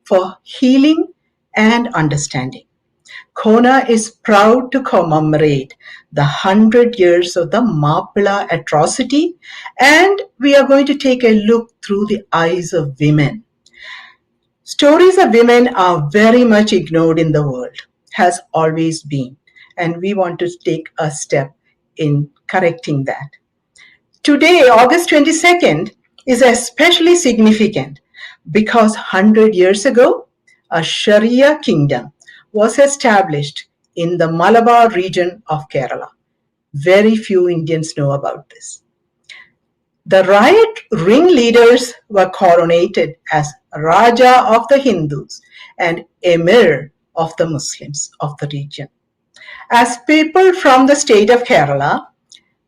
for healing and understanding. Kona is proud to commemorate the 100 years of the Mappila atrocity, and we are going to take a look through the eyes of women. Stories of women are very much ignored in the world, has always been, and we want to take a step in correcting that. Today, August 22nd, is especially significant because 100 years ago, a Sharia kingdom was established in the Malabar region of Kerala. Very few Indians know about this. The riot ringleaders were coronated as Raja of the Hindus and Emir of the Muslims of the region. As people from the state of Kerala,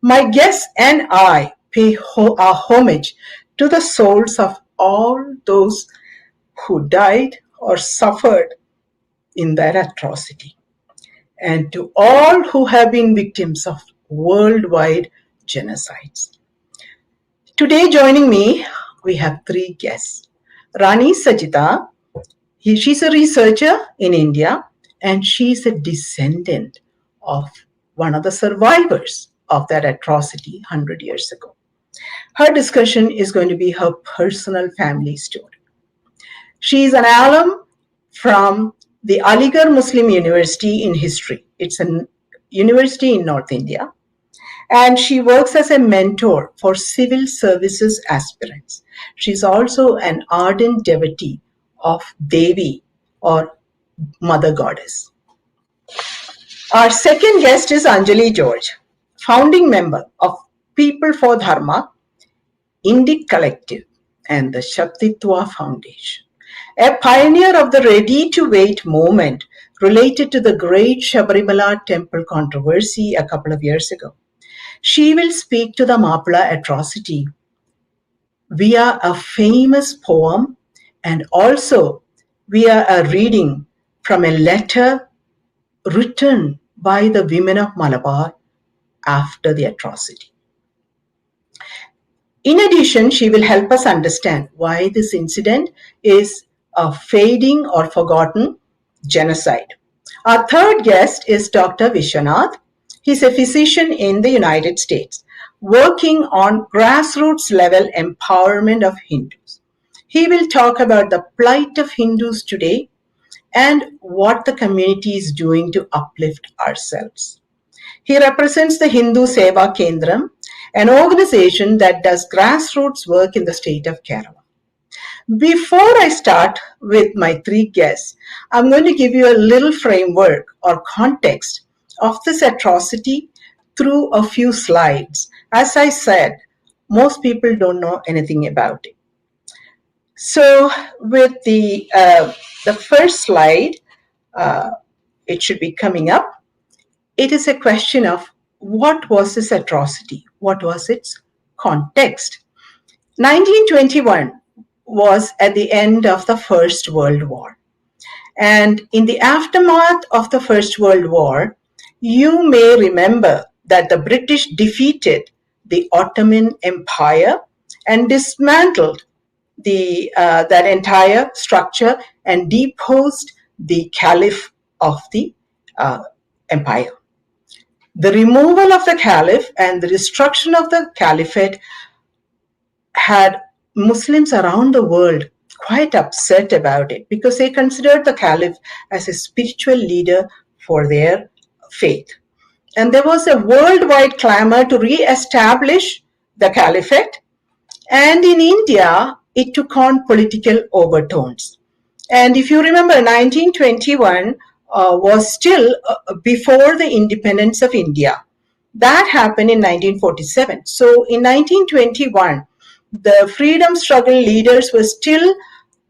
my guests and I pay our homage to the souls of all those who died or suffered in that atrocity, and to all who have been victims of worldwide genocides. Today joining me, we have three guests. Rani Sajitha, she's a researcher in India, and she's a descendant of one of the survivors of that atrocity 100 years ago. Her discussion is going to be her personal family story. She is an alum from the Aligarh Muslim University in History. It's a university in North India. And she works as a mentor for civil services aspirants. She's also an ardent devotee of Devi, or Mother Goddess. Our second guest is Anjali George, founding member of People for Dharma, Indic Collective, and the Shaktitva Foundation. A pioneer of the ready-to-wait movement related to the great Sabarimala temple controversy a couple of years ago. She will speak to the Mappila atrocity via a famous poem and also via a reading from a letter written by the women of Malabar after the atrocity. In addition, she will help us understand why this incident is a fading or forgotten genocide. Our third guest is Dr. Vishwanath. He's a physician in the United States, working on grassroots level empowerment of Hindus. He will talk about the plight of Hindus today and what the community is doing to uplift ourselves. He represents the Hindu Seva Kendram, an organization that does grassroots work in the state of Kerala. Before I start with my three guests, I'm going to give you a little framework or context of this atrocity through a few slides. As I said, most people don't know anything about it. So with the first slide, it should be coming up. It is a question of what was this atrocity? What was its context? 1921 was at the end of the First World War. And in the aftermath of the First World War, you may remember that the British defeated the Ottoman Empire and dismantled that entire structure and deposed the Caliph of the empire. The removal of the Caliph and the destruction of the Caliphate had Muslims around the world quite upset about it because they considered the Caliph as a spiritual leader for their faith. And there was a worldwide clamor to re-establish the Caliphate. And in India, it took on political overtones. And if you remember, 1921 was still before the independence of India. That happened in 1947. So in 1921, the freedom struggle leaders were still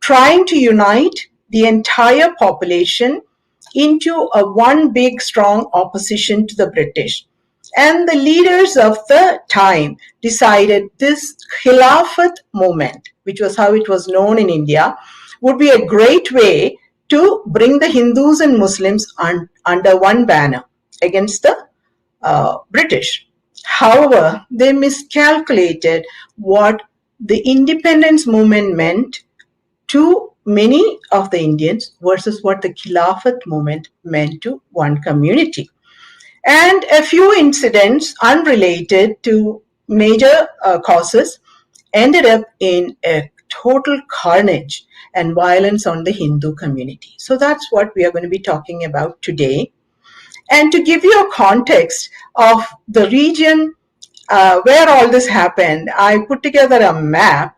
trying to unite the entire population into a one big strong opposition to the British. And the leaders of the time decided this Khilafat movement, which was how it was known in India, would be a great way to bring the Hindus and Muslims under one banner against the British. However, they miscalculated what the independence movement meant to many of the Indians versus what the Khilafat movement meant to one community. And a few incidents unrelated to major causes ended up in a total carnage and violence on the Hindu community. So that's what we are going to be talking about today. And to give you a context of the region where all this happened, I put together a map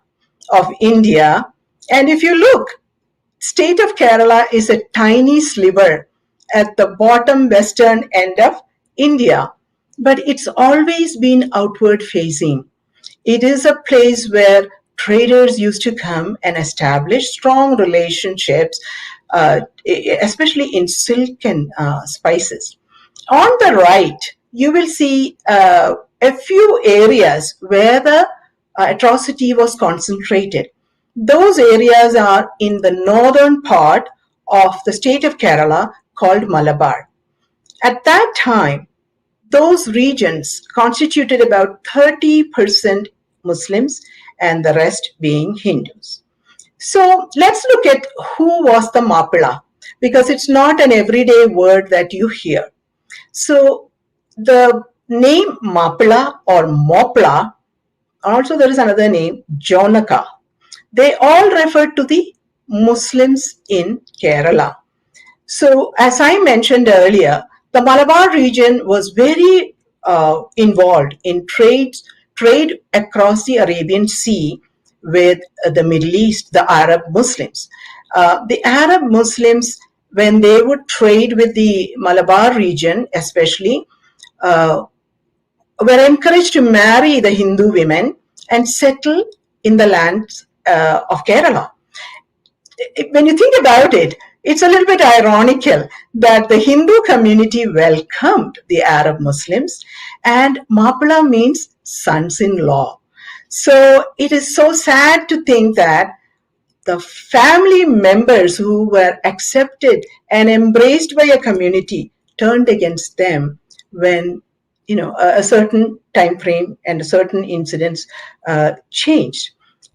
of India. And if you look, state of Kerala is a tiny sliver at the bottom western end of India, but it's always been outward facing. It is a place where traders used to come and establish strong relationships, especially in silk and spices. On the right, you will see a few areas where the atrocity was concentrated. Those areas are in the northern part of the state of Kerala called Malabar. At that time, those regions constituted about 30% Muslims and the rest being Hindus. So let's look at who was the Mappila, because it's not an everyday word that you hear. So the name Mappila or Mopla, also there is another name, Jonaka. They all refer to the Muslims in Kerala. So as I mentioned earlier, the Malabar region was very involved in trade across the Arabian Sea with the Middle East, the Arab Muslims. The Arab Muslims, when they would trade with the Malabar region especially, were encouraged to marry the Hindu women and settle in the lands of Kerala. When you think about it, it's a little bit ironical that the Hindu community welcomed the Arab Muslims, and Mappila means sons-in-law. So it is so sad to think that the family members who were accepted and embraced by a community turned against them when a certain time frame and certain incidents changed.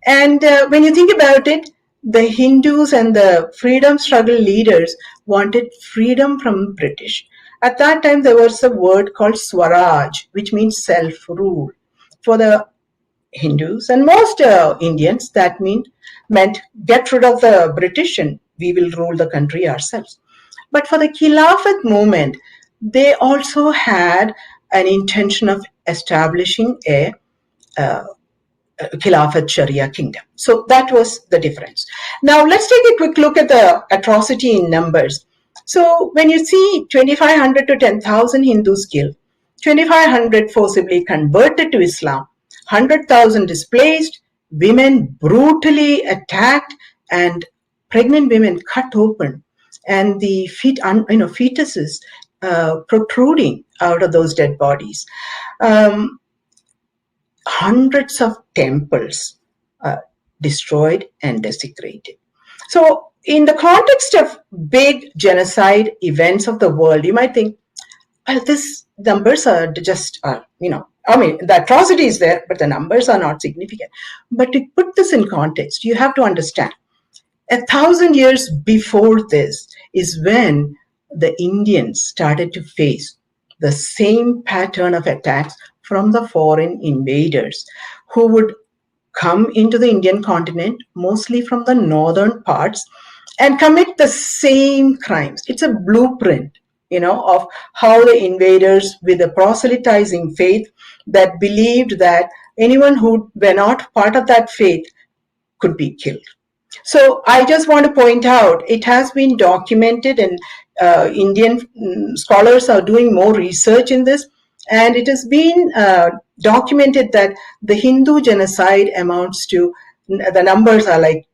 And when you think about it, the Hindus and the freedom struggle leaders wanted freedom from British. At that time, there was a word called Swaraj, which means self-rule. For the Hindus and most Indians, that meant get rid of the British and we will rule the country ourselves. But for the Khilafat movement, they also had an intention of establishing a Khilafat Sharia kingdom. So that was the difference. Now let's take a quick look at the atrocity in numbers. So when you see 2,500 to 10,000 Hindus killed, 2,500 forcibly converted to Islam, 100,000 displaced, women brutally attacked, and pregnant women cut open, and the fetuses protruding out of those dead bodies. Hundreds of temples destroyed and desecrated. So in the context of big genocide events of the world, you might think, well, these numbers are just, the atrocity is there, but the numbers are not significant. But to put this in context, you have to understand, 1,000 years before this is when the Indians started to face the same pattern of attacks from the foreign invaders who would come into the Indian continent, mostly from the northern parts, and commit the same crimes. It's a blueprint, of how the invaders with a proselytizing faith that believed that anyone who were not part of that faith could be killed. So I just want to point out, it has been documented, and Indian scholars are doing more research in this, and it has been documented that the Hindu genocide amounts to, the numbers are like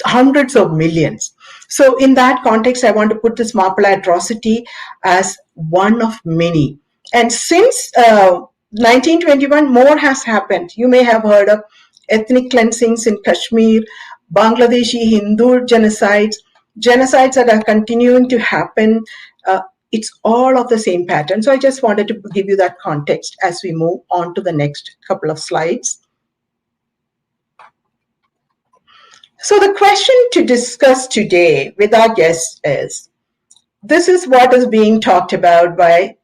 hundreds of millions. So in that context, I want to put this Mappila atrocity as one of many. And since 1921, more has happened. You may have heard of ethnic cleansings in Kashmir, Bangladeshi Hindu genocides that are continuing to happen. It's all of the same pattern. So I just wanted to give you that context as we move on to the next couple of slides. So the question to discuss today with our guests is, this is what is being talked about by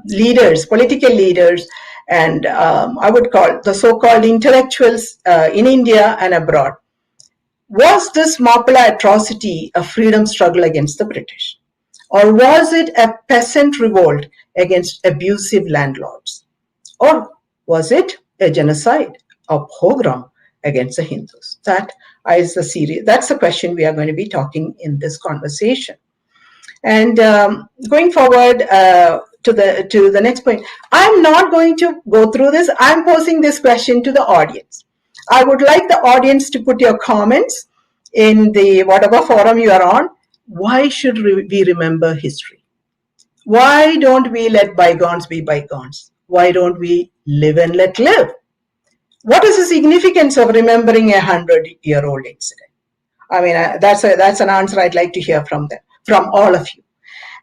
leaders, political leaders, and I would call the so-called intellectuals in India and abroad. Was this Mappila atrocity a freedom struggle against the British? Or was it a peasant revolt against abusive landlords? Or was it a genocide, a pogrom against the Hindus? That's the question we are going to be talking in this conversation. And going forward to the next point, I'm not going to go through this. I'm posing this question to the audience. I would like the audience to put your comments in the whatever forum you are on. Why should we remember history? Why don't we let bygones be bygones? Why don't we live and let live? What is the significance of remembering 100-year-old incident? I mean, that's an answer I'd like to hear from them, from all of you.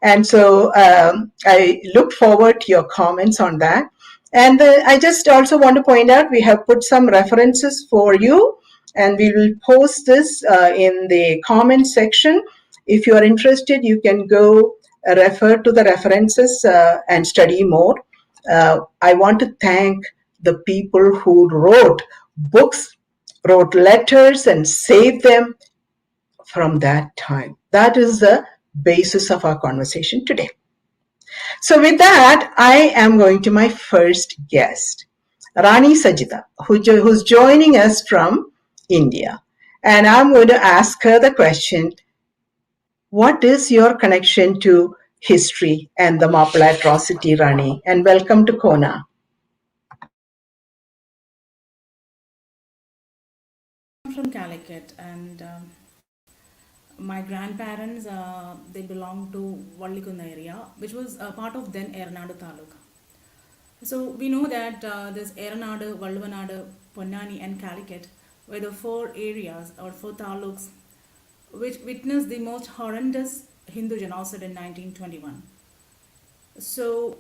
And so I look forward to your comments on that. And I just also want to point out, we have put some references for you, and we will post this in the comment section. If you are interested, you can go refer to the references and study more. I want to thank the people who wrote books, wrote letters, and saved them from that time. That is the basis of our conversation today. So with that, I am going to my first guest, Rani Sajitha, who's joining us from India. And I'm going to ask her the question, what is your connection to history and the Mappila atrocity, Rani? And welcome to Kona. I'm from Calicut, and my grandparents they belonged to Vallikunda area, which was part of then Ernaadu Taluk. So we know that this Ernaadu, Valluvanadu, Ponnani, and Calicut were the four areas or four taluks which witnessed the most horrendous Hindu genocide in 1921. So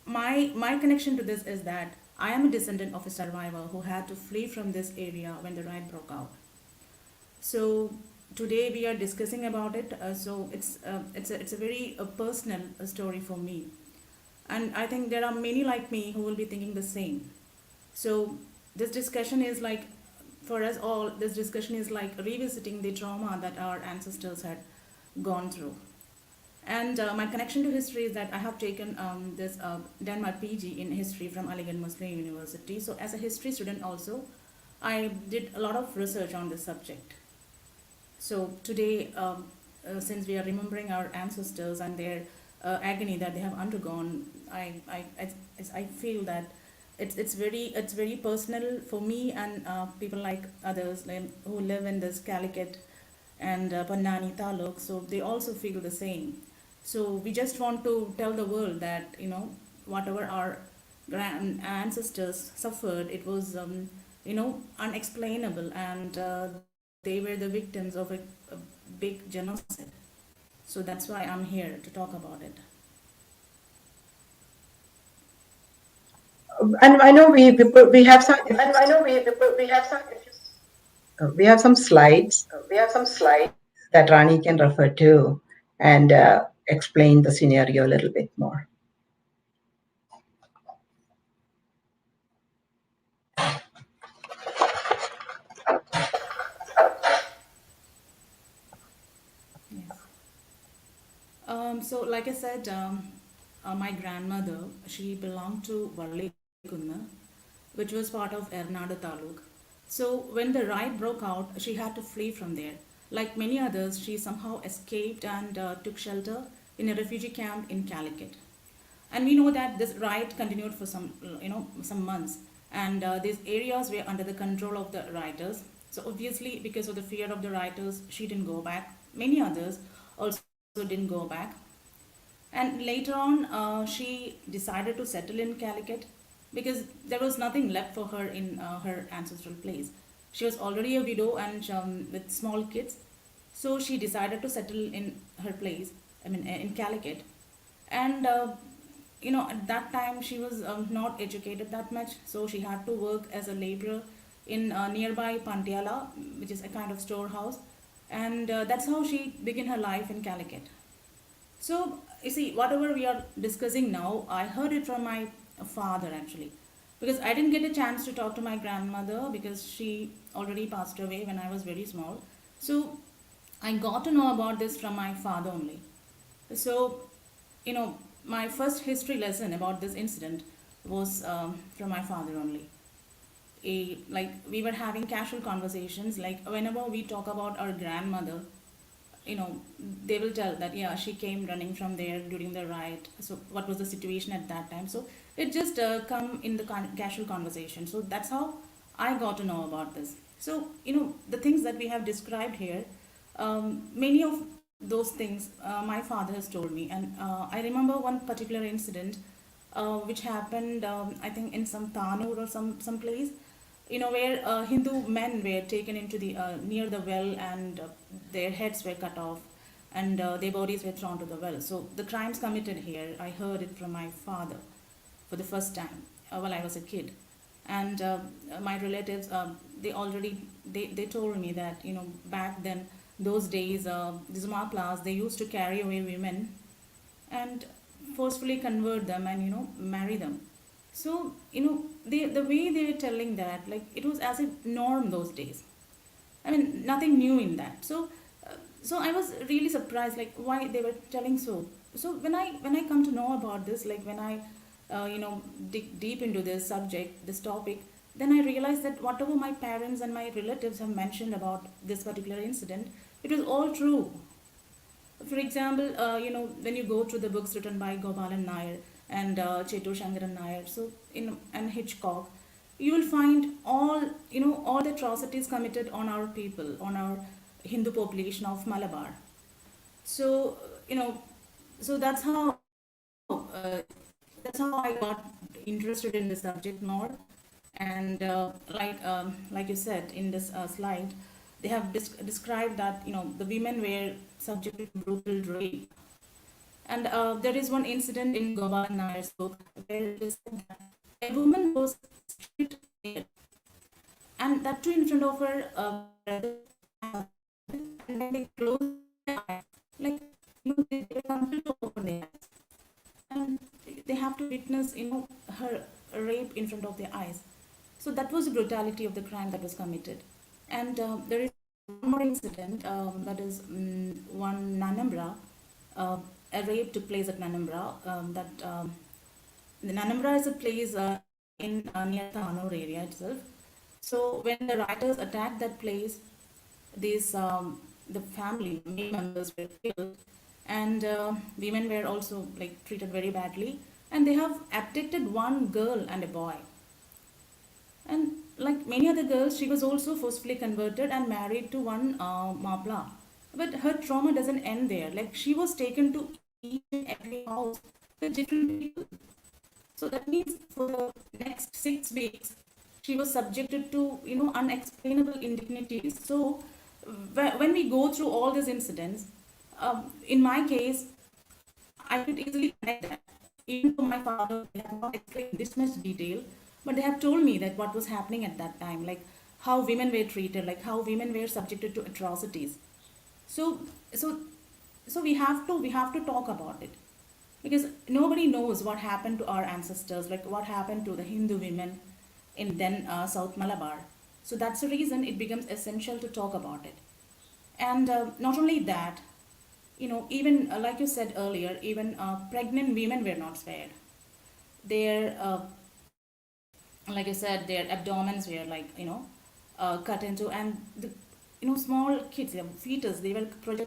my connection to this is that I am a descendant of a survivor who had to flee from this area when the riot broke out. So today we are discussing about it. So it's a very personal story for me, and I think there are many like me who will be thinking the same. So this discussion is like, for us all, this discussion is like revisiting the trauma that our ancestors had gone through. And my connection to history is that I have taken this Dharma PG in history from Aligarh Muslim University. So as a history student also, I did a lot of research on this subject. So today, since we are remembering our ancestors and their agony that they have undergone, I feel that it's very personal for me and people like others like, who live in this Calicut and Pannani Taluk. So they also feel the same. So we just want to tell the world that whatever our grand ancestors suffered, it was unexplainable, and they were the victims of a big genocide. So that's why I'm here to talk about it. And I know we have some. And I know we have some. We have some slides. We have some slides that Rani can refer to and explain the scenario a little bit more. Yes. So like I said, my grandmother, she belonged to Vallikunda, which was part of Ernaadu Taluk. So when the riot broke out, she had to flee from there. Like many others, she somehow escaped and took shelter in a refugee camp in Calicut. And we know that this riot continued for some months, and these areas were under the control of the rioters. So obviously, because of the fear of the rioters, she didn't go back. Many others also didn't go back. And later on, she decided to settle in Calicut because there was nothing left for her in her ancestral place. She was already a widow and with small kids, so she decided to settle in her place. I mean, in Calicut, and at that time she was not educated that much, so she had to work as a laborer in nearby Pantiala, which is a kind of storehouse, and that's how she began her life in Calicut. So, you see, whatever we are discussing now, I heard it from my father actually. Because I didn't get a chance to talk to my grandmother because she already passed away when I was very small. So, I got to know about this from my father only. So, my first history lesson about this incident was from my father only. Like we were having casual conversations, like whenever we talk about our grandmother, they will tell that yeah, she came running from there during the riot. So what was the situation at that time? So it just come in the casual conversation. So that's how I got to know about this. So the things that we have described here, many of those things my father has told me, and I remember one particular incident which happened, I think in some Tanur or some place, where Hindu men were taken into the near the well, and their heads were cut off, and their bodies were thrown to the well. So the crimes committed here, I heard it from my father for the first time while I was a kid, and my relatives, they told me that back then, those days, these Mappilas, they used to carry away women and forcefully convert them and marry them. So the way they were telling that, like it was as a norm those days. I mean, nothing new in that. So so I was really surprised, like why they were telling so. So when I come to know about this, like when I dig deep into this subject, this topic, then I realized that whatever my parents and my relatives have mentioned about this particular incident, it was all true. For example, when you go through the books written by Gopalan Nair and Chetur Shankaran Nair, so and Hitchcock, you will find all the atrocities committed on our people, on our Hindu population of Malabar. So so that's how I got interested in the subject more. And like you said in this slide, they have described that the women were subjected to brutal rape. And there is one incident in Gopalan Nair's book where it is said that a woman was stripped naked, and that too in front of her brother, and when they closed their eyes, like they were compelled to open their eyes, and they have to witness her rape in front of their eyes. So that was the brutality of the crime that was committed. And there is one more incident, that is one Nanambra. A rape took place at Nanambra. The Nanambra is a place in near Tanur area itself. So when the rioters attacked that place, these the family male members were killed, and women were also like treated very badly, and they have abducted one girl and a boy. And like many other girls, she was also forcefully converted and married to one Mappila. But her trauma doesn't end there. Like she was taken to each and every house with different people. So that means for the next 6 weeks, she was subjected to unexplainable indignities. So when we go through all these incidents, in my case, I could easily connect that. Even though my father they have not explained this much detail, but they have told me that what was happening at that time, like how women were treated, like how women were subjected to atrocities. So so so we have to talk about it, because nobody knows what happened to our ancestors, like what happened to the Hindu women in then South Malabar. So that's the reason it becomes essential to talk about it. And not only that, even like you said earlier, even pregnant women were not spared. Their like I said, their abdomens were like cut into, and the small kids, fetus, they were projecting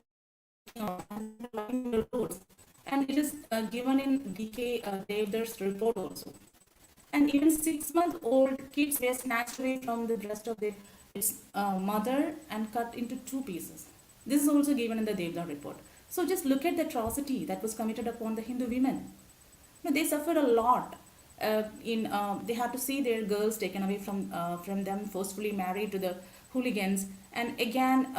on the roads, and it is given in DK Devdar's report also. And even 6-month-old kids were snatched away from the breast of their its mother and cut into 2 pieces. This is also given in the Devdar report. So just look at the atrocity that was committed upon the Hindu women. They suffered a lot. They had to see their girls taken away from them, forcefully married to the hooligans, and again,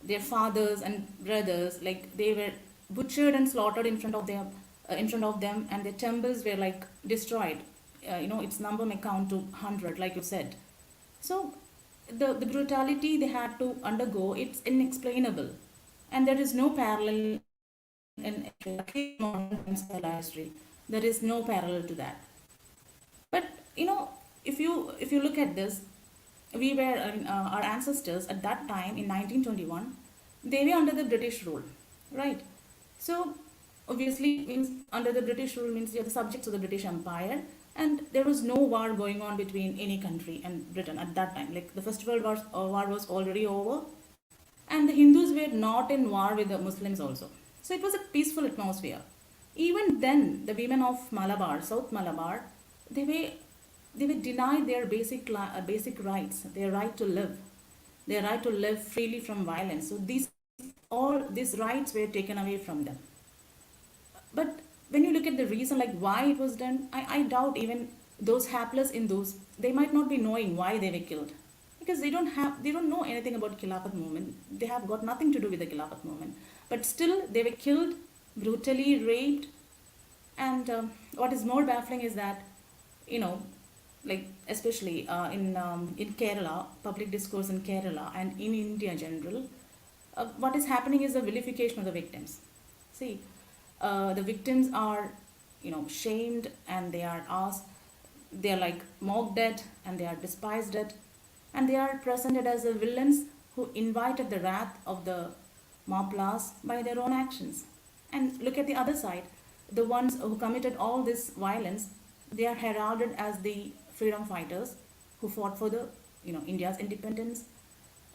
their fathers and brothers, like they were butchered and slaughtered in front of them, and their temples were like destroyed. Its number may count to 100, like you said. So the brutality they had to undergo, it's inexplainable. And there is no parallel in history, at least in modern times of our history. There is no parallel to that. But if you look at this, we were our ancestors at that time in 1921, they were under the British rule, right? So obviously means under the British rule means you're the subjects of the British Empire, and there was no war going on between any country and Britain at that time. Like the First World War was already over, and the Hindus were not in war with the Muslims also. So it was a peaceful atmosphere. Even then, the women of Malabar, South Malabar, they were they were denied their basic rights, their right to live, their right to live freely from violence. So these rights were taken away from them. But when you look at the reason, like why it was done, I doubt even those hapless Hindus, they might not be knowing why they were killed, because they don't know anything about Khilafat movement. They have got nothing to do with the Khilafat movement, but still they were killed, brutally raped. And what is more baffling is that, you know, like especially in Kerala, public discourse in Kerala and in India in general, what is happening is the vilification of the victims. See, the victims are, shamed, and they are asked, they are like mocked at, and they are despised at, and they are presented as the villains who invited the wrath of the Mappilas by their own actions. And look at the other side, the ones who committed all this violence, they are heralded as the freedom fighters who fought for the, India's independence,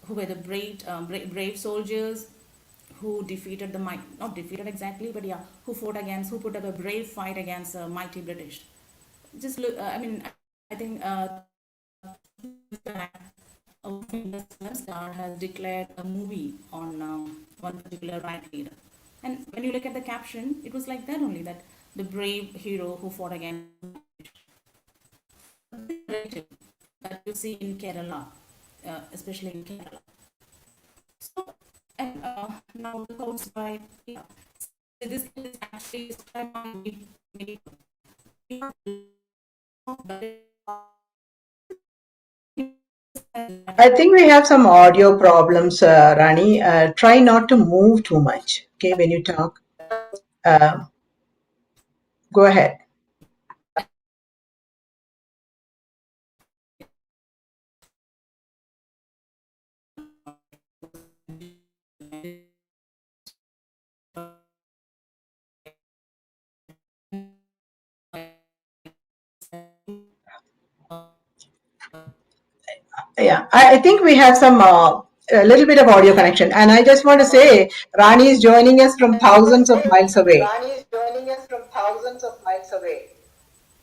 who were the brave soldiers who defeated the not defeated exactly, but yeah, who fought against, who put up a brave fight against mighty British. Just look, I think a film star has declared a movie on one particular right leader. And when you look at the caption, it was like that only, that the brave hero who fought against the narrative that you see in Kerala, especially in Kerala. So, and now the host by, yeah, so this is actually I think we have some audio problems, Rani. Try not to move too much, okay, when you talk. Uh, Go ahead. Yeah, I think we have some a little bit of audio connection, and I just want to say Rani is joining us from thousands of miles away.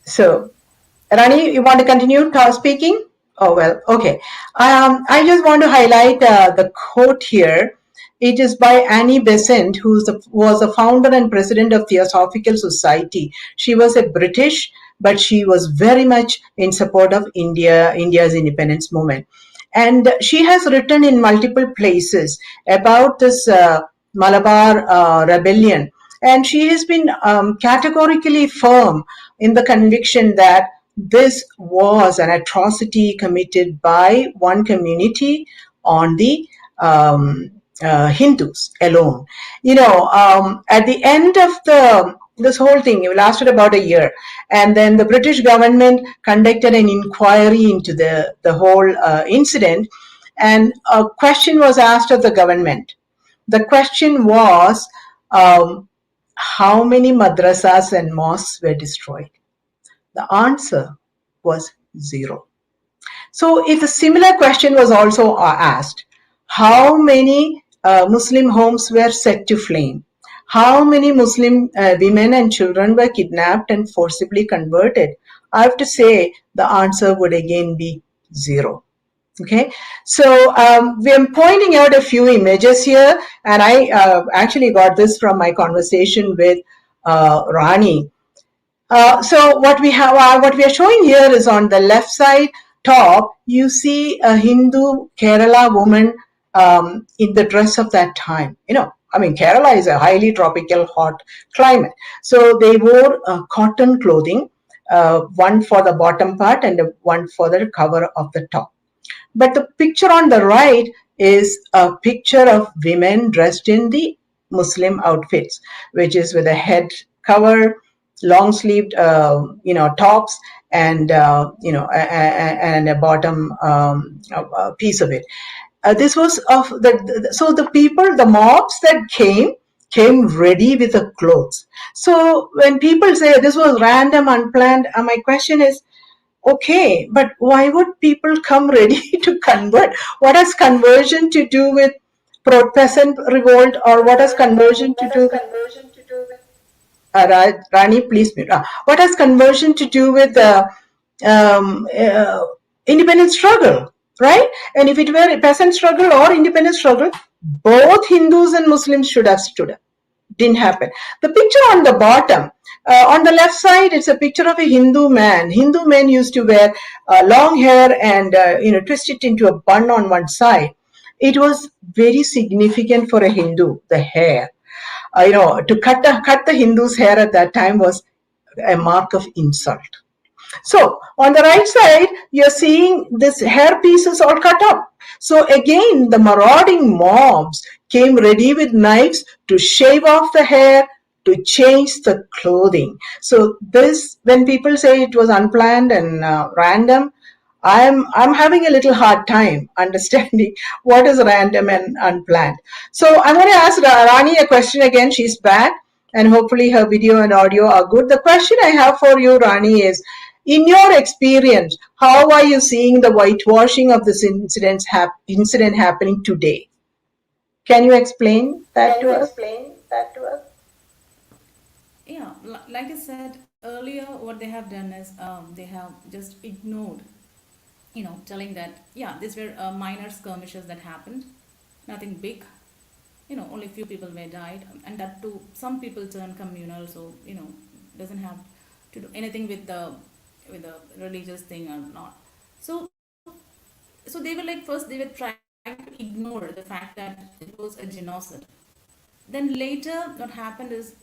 So, Rani, you want to continue speaking? Oh, well, okay. I just want to highlight the quote here. It is by Annie Besant, who was the founder and president of Theosophical Society. She was a British, but she was very much in support of India's independence movement. And she has written in multiple places about this Malabar rebellion. And she has been categorically firm in the conviction that this was an atrocity committed by one community on the Hindus alone. At the end of this whole thing, it lasted about a year, and then the British government conducted an inquiry into the whole incident, and a question was asked of the government. The question was, how many madrasas and mosques were destroyed? The answer was 0. So if a similar question was also asked, how many Muslim homes were set to flame? How many Muslim women and children were kidnapped and forcibly converted? I have to say the answer would again be 0. Okay, so we're pointing out a few images here, and I actually got this from my conversation with Rani. So what we are showing here is on the left side top, you see a Hindu Kerala woman in the dress of that time. Kerala is a highly tropical, hot climate. So they wore cotton clothing, one for the bottom part and one for the cover of the top. But the picture on the right is a picture of women dressed in the Muslim outfits, which is with a head cover, long sleeved, tops, and and a bottom piece of it. This was of so the people, the mobs that came ready with the clothes. So when people say this was random, unplanned, my question is, okay, but why would people come ready to convert? What has conversion to do with peasant revolt, or what has conversion to do with Rani, please mute. What has conversion to do with um, uh, independent struggle, right? And if it were a peasant struggle or independent struggle, both Hindus and Muslims should have stood up. Didn't happen. The picture on the bottom, on the left side, it's a picture of a Hindu man. Hindu men used to wear long hair and twist it into a bun on one side. It was very significant for a Hindu, the hair. To cut the Hindu's hair at that time was a mark of insult. So on the right side, you're seeing this hair pieces all cut up. So again, the marauding mobs came ready with knives to shave off the hair, to change the clothing. So this, when people say it was unplanned and random, I'm having a little hard time understanding what is random and unplanned. So I'm going to ask Rani a question again. She's back, and hopefully her video and audio are good. The question I have for you, Rani, is, in your experience, how are you seeing the whitewashing of this incident happening today? Can you explain that to us? Yeah, like I said earlier, what they have done is they have just ignored, telling that, yeah, these were minor skirmishes that happened, nothing big, only few people were died, and that too, some people turn communal, so, doesn't have to do anything with the religious thing or not. So, so they were like, first they were trying to ignore the fact that it was a genocide. Then later, what happened is,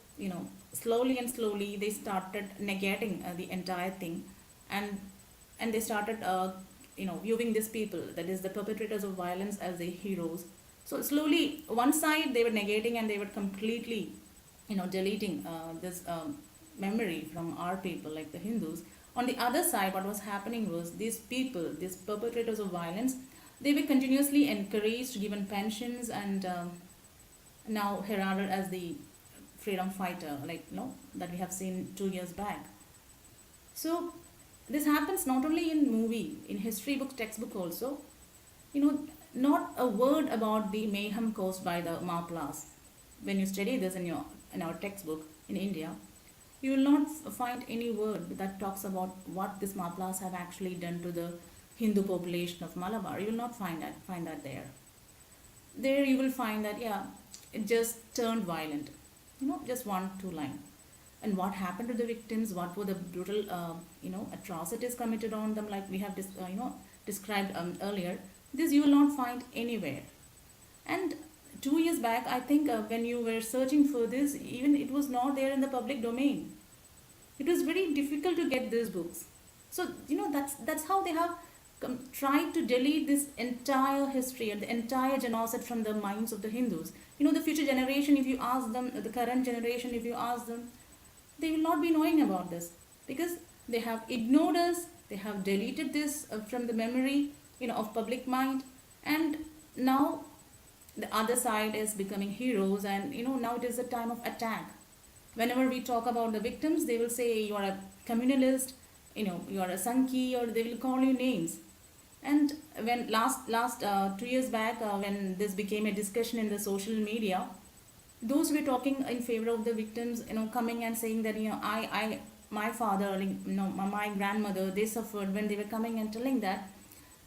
slowly and slowly they started negating the entire thing, and they started, viewing these people, that is the perpetrators of violence, as the heroes. So slowly, one side they were negating and they were completely, deleting this memory from our people, like the Hindus. On the other side, what was happening was these people, these perpetrators of violence, they were continuously encouraged, given pensions, and now heralded as the freedom fighter, like, that we have seen 2 years back. So this happens not only in movie, in history book, textbook also. You know, not a word about the mayhem caused by the Mappilas. When you study this in our textbook in India, you will not find any word that talks about what these Mappilas have actually done to the Hindu population of Malabar. You will not find that there. There you will find that, yeah, it just turned violent. Just one two line. And what happened to the victims? What were the brutal atrocities committed on them, like we have described earlier? This you will not find anywhere. And 2 years back, I think, when you were searching for this, even it was not there in the public domain. It was very difficult to get these books. So that's how they have tried to delete this entire history and the entire genocide from the minds of the Hindus. The future generation, if you ask them, the current generation, if you ask them, they will not be knowing about this, because they have ignored us, they have deleted this from the memory, of public mind. And now the other side is becoming heroes, and now it is a time of attack. Whenever we talk about the victims, they will say you are a communalist, you are a Sankhi, or they will call you names. And when last 2 years back, when this became a discussion in the social media, those were talking in favor of the victims, coming and saying that, I my father, like, my grandmother, they suffered, when they were coming and telling that,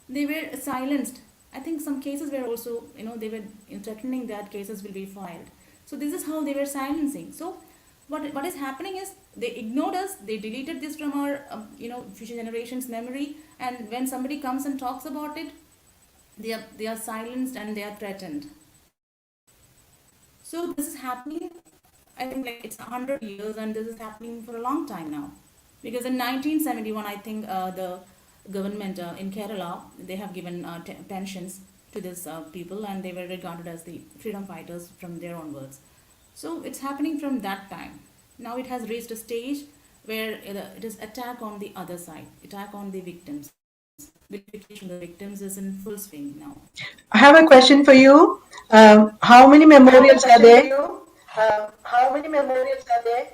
they were silenced. I think some cases were also, they were threatening that cases will be filed. So this is how they were silencing. So what is happening is they ignored us, they deleted this from our future generations memory, and when somebody comes and talks about it, they are silenced and they are threatened. So this is happening, I think, like, it's 100 years, and this is happening for a long time now. Because in 1971, I think, the government in Kerala, they have given pensions to these people, and they were regarded as the freedom fighters from there onwards. So it's happening from that time. Now it has reached a stage where it is attack on the other side, attack on the victims. Vilification of the victims is in full swing now. I have a question for you. How many memorials are there How many memorials are there?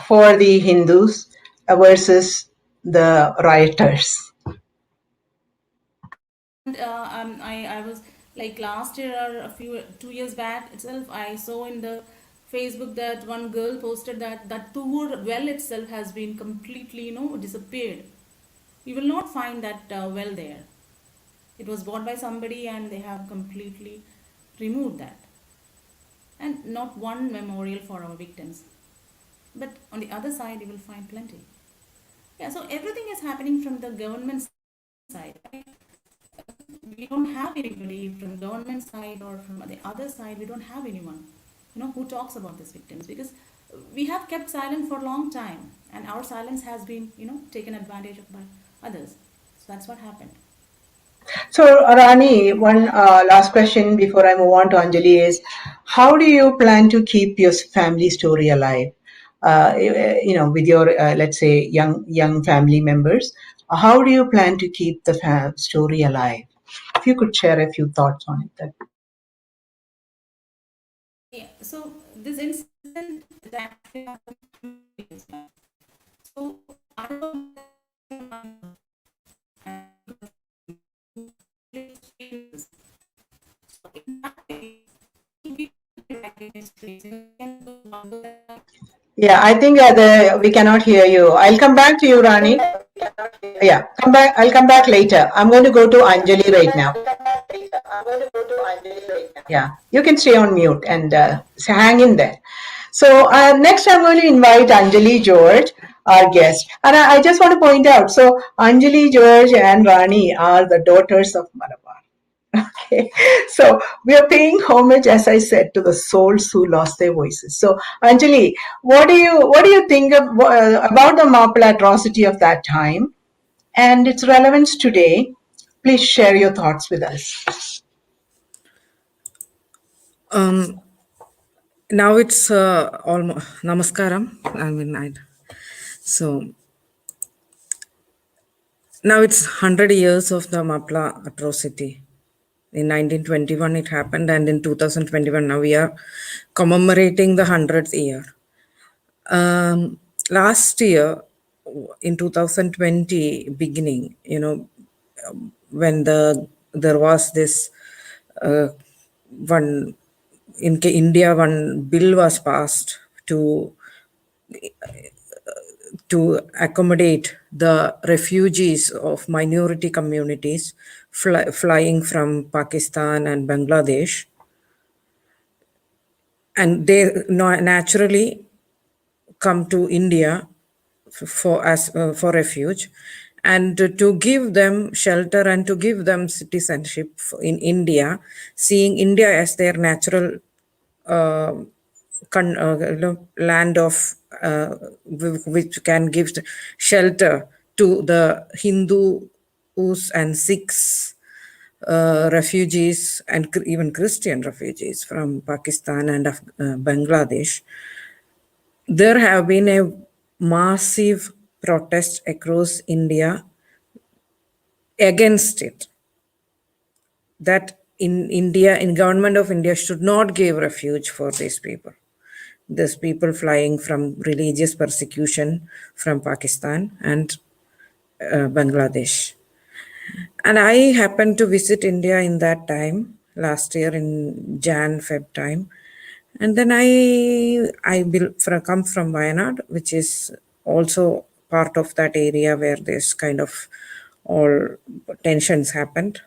for the Hindus versus the rioters? And I was like last year or a few 2 years back itself, I saw in the Facebook that one girl posted that that Tur well itself has been completely, disappeared. You will not find that well there. It was bought by somebody and they have completely removed that. And not one memorial for our victims. But on the other side, you will find plenty. Yeah, so everything is happening from the government side. We don't have anybody from government side or from the other side. We don't have anyone, who talks about these victims, because we have kept silent for a long time, and our silence has been, taken advantage of by others. So that's what happened. So, Rani, one last question before I move on to Anjali is, how do you plan to keep your family story alive? With your let's say young family members, how do you plan to keep the story alive? If you could share a few thoughts on it. Yeah, so this incident is actually happened 2 years back. So I was Yeah, I think we cannot hear you. I'll come back to you, Rani. Yeah, come back. I'll come back later. I'm going to go to Anjali right now. I'm going to go to Anjali right now. Yeah, you can stay on mute and hang in there. So next I'm going to invite Anjali George, our guest. And I just want to point out, so Anjali George and Rani are the daughters of Malabar. Okay, so we are paying homage, as I said, to the souls who lost their voices. So Anjali, what do you think about the Mappila atrocity of that time and its relevance today? Please share your thoughts with us. Now it's almost namaskaram. So now it's 100 years of the Mappila atrocity. In 1921 it happened, and in 2021 now we are commemorating the 100th year. Last year, in 2020 beginning, when there was this one in India, one bill was passed to accommodate the refugees of minority communities flying from Pakistan and Bangladesh, and they naturally come to India for refuge, and to give them shelter and to give them citizenship in India, seeing India as their natural land of which can give shelter to the Hindus and Sikhs refugees, and even Christian refugees from Pakistan and Bangladesh. There have been a massive protest across India against it, that in government of India should not give refuge for these people flying from religious persecution from Pakistan and Bangladesh. And I happened to visit India in that time, last year in Feb time. And then I come from Wayanad, which is also part of that area where this kind of all tensions happened.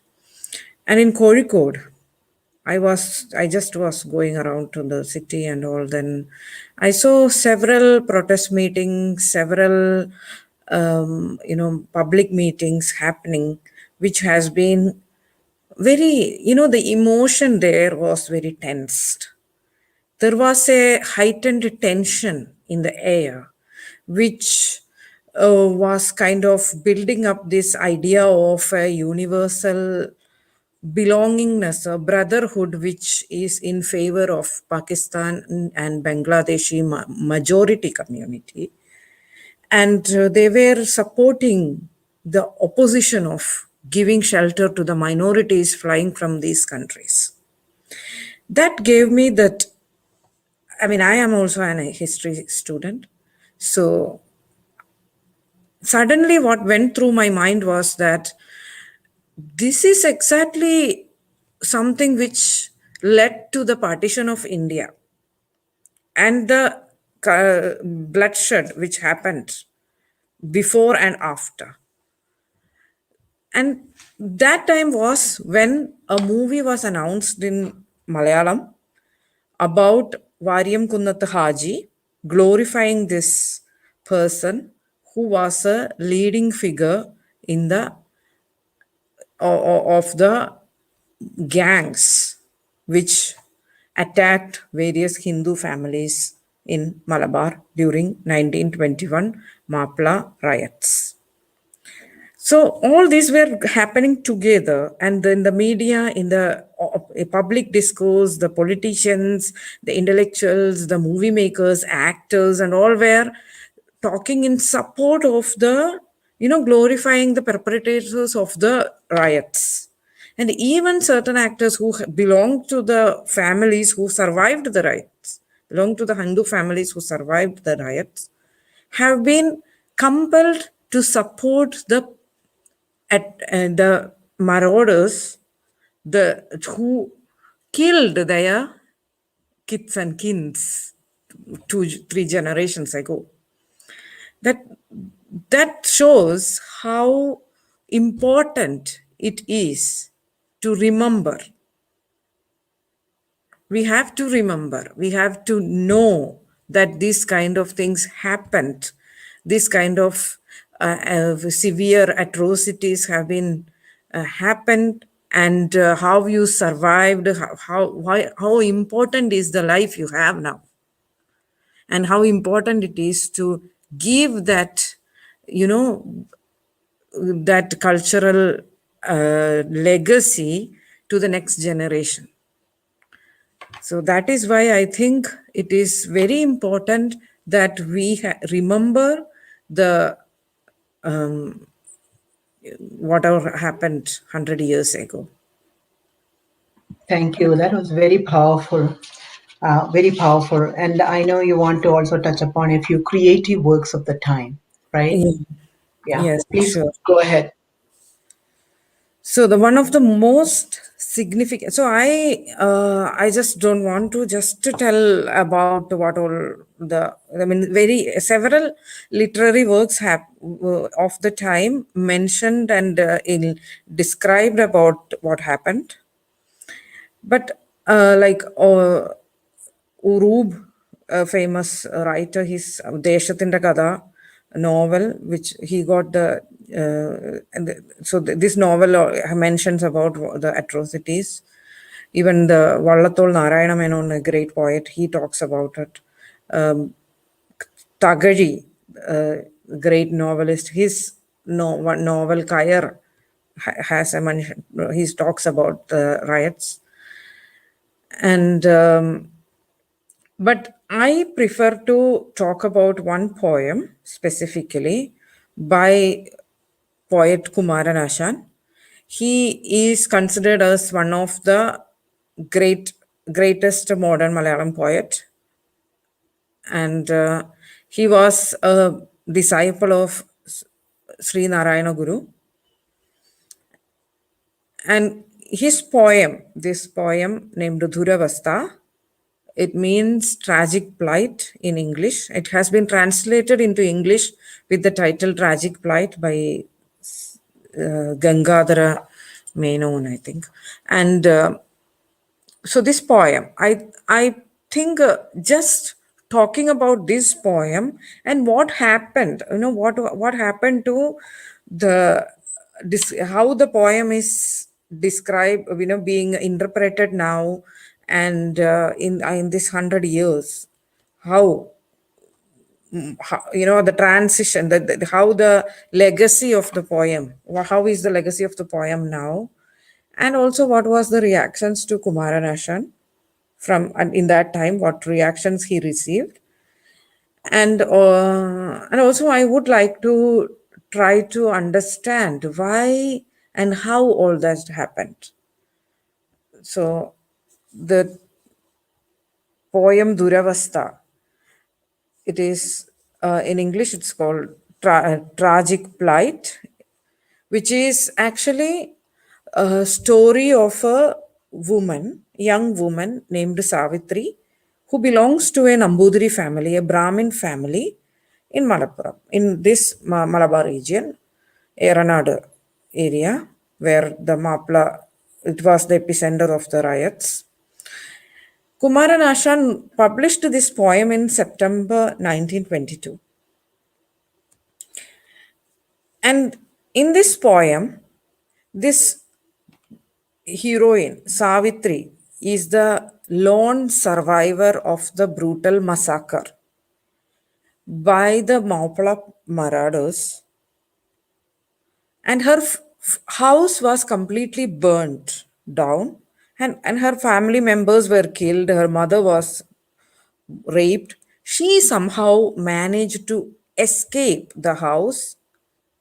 And in Kozhikode, I just was going around to the city and all. Then I saw several protest meetings, several public meetings happening, which has been very, the emotion there was very tensed. There was a heightened tension in the air, which was kind of building up this idea of a universal belongingness, a brotherhood, which is in favor of Pakistan and Bangladeshi majority community. And they were supporting the opposition of giving shelter to the minorities flying from these countries. That gave me that. I mean, I am also a history student. So suddenly what went through my mind was that this is exactly something which led to the partition of India and the bloodshed which happened before and after. And that time was when a movie was announced in Malayalam about Variam Kunnathu Haji, glorifying this person who was a leading figure in the of the gangs which attacked various Hindu families in Malabar during 1921 Mappila riots. So all these were happening together, and in the media, in the public discourse, the politicians, the intellectuals, the movie makers, actors, and all were talking in support of the, glorifying the perpetrators of the riots. And even certain actors who belonged to the families who survived the riots, belonged to the Hindu families who survived the riots, have been compelled to support the marauders, who killed their kids and kins 2-3 generations ago. That shows how important it is to remember. We have to remember, we have to know that these kind of things happened. This kind of severe atrocities have been happened, and how you survived, how important is the life you have now, and how important it is to give that, that cultural legacy to the next generation. So that is why I think it is very important that we remember the whatever happened 100 years ago. Thank you. That was very powerful. Very powerful. And I know you want to also touch upon a few creative works of the time, right? Yeah. Yeah. Yes, Please sure. go ahead. So the one of the most significant. So I just don't want to just to tell about what all the. I mean, very several literary works have of the time mentioned and described about what happened. But like Urub, a famous writer, his Deshathinte Katha novel, which he got this novel mentions about the atrocities. Even the Vallathol Narayana Menon, a great poet, he talks about it. Tagari, great novelist, his novel Kayar has a mention. He talks about the riots. And but I prefer to talk about one poem specifically by poet Kumaran Ashan. He is considered as one of the greatest modern Malayalam poet, and he was a disciple of Sri Narayana Guru. And his poem, this poem named Dhuravasta, it means tragic plight in English. It has been translated into English with the title Tragic Plight by Gangadhara Menon, I think. And so this poem, I think just talking about this poem and what happened, what happened to how the poem is described, being interpreted now, and in this 100 years, how the transition, how the legacy of the poem, how is the legacy of the poem now, and also what was the reactions to Kumaran Ashan from and in that time, what reactions he received, and also I would like to try to understand why and how all that happened. So the poem Duravasta, it is in English it's called Tragic Plight, which is actually a story of a woman, young woman named Savitri, who belongs to an Nambudiri family, a Brahmin family in Malappuram, in this Malabar region, Eranadu area, where the Mappila, it was the epicenter of the riots. Kumaran Ashan published this poem in September 1922. And in this poem, this heroine, Savitri, is the lone survivor of the brutal massacre by the Mappila marauders, and her house was completely burnt down, and her family members were killed. Her mother was raped. She somehow managed to escape the house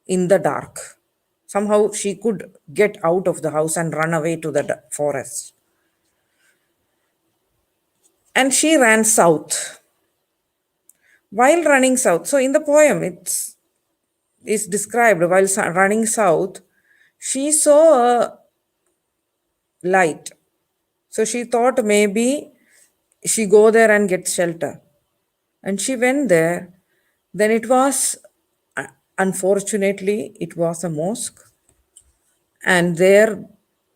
in the dark. Somehow she could get out of the house and run away to the forest. And she ran south. While running south, so in the poem, it's described while running south, she saw a light. So she thought maybe she go there and get shelter. And she went there. Then it was, unfortunately, it was a mosque. And there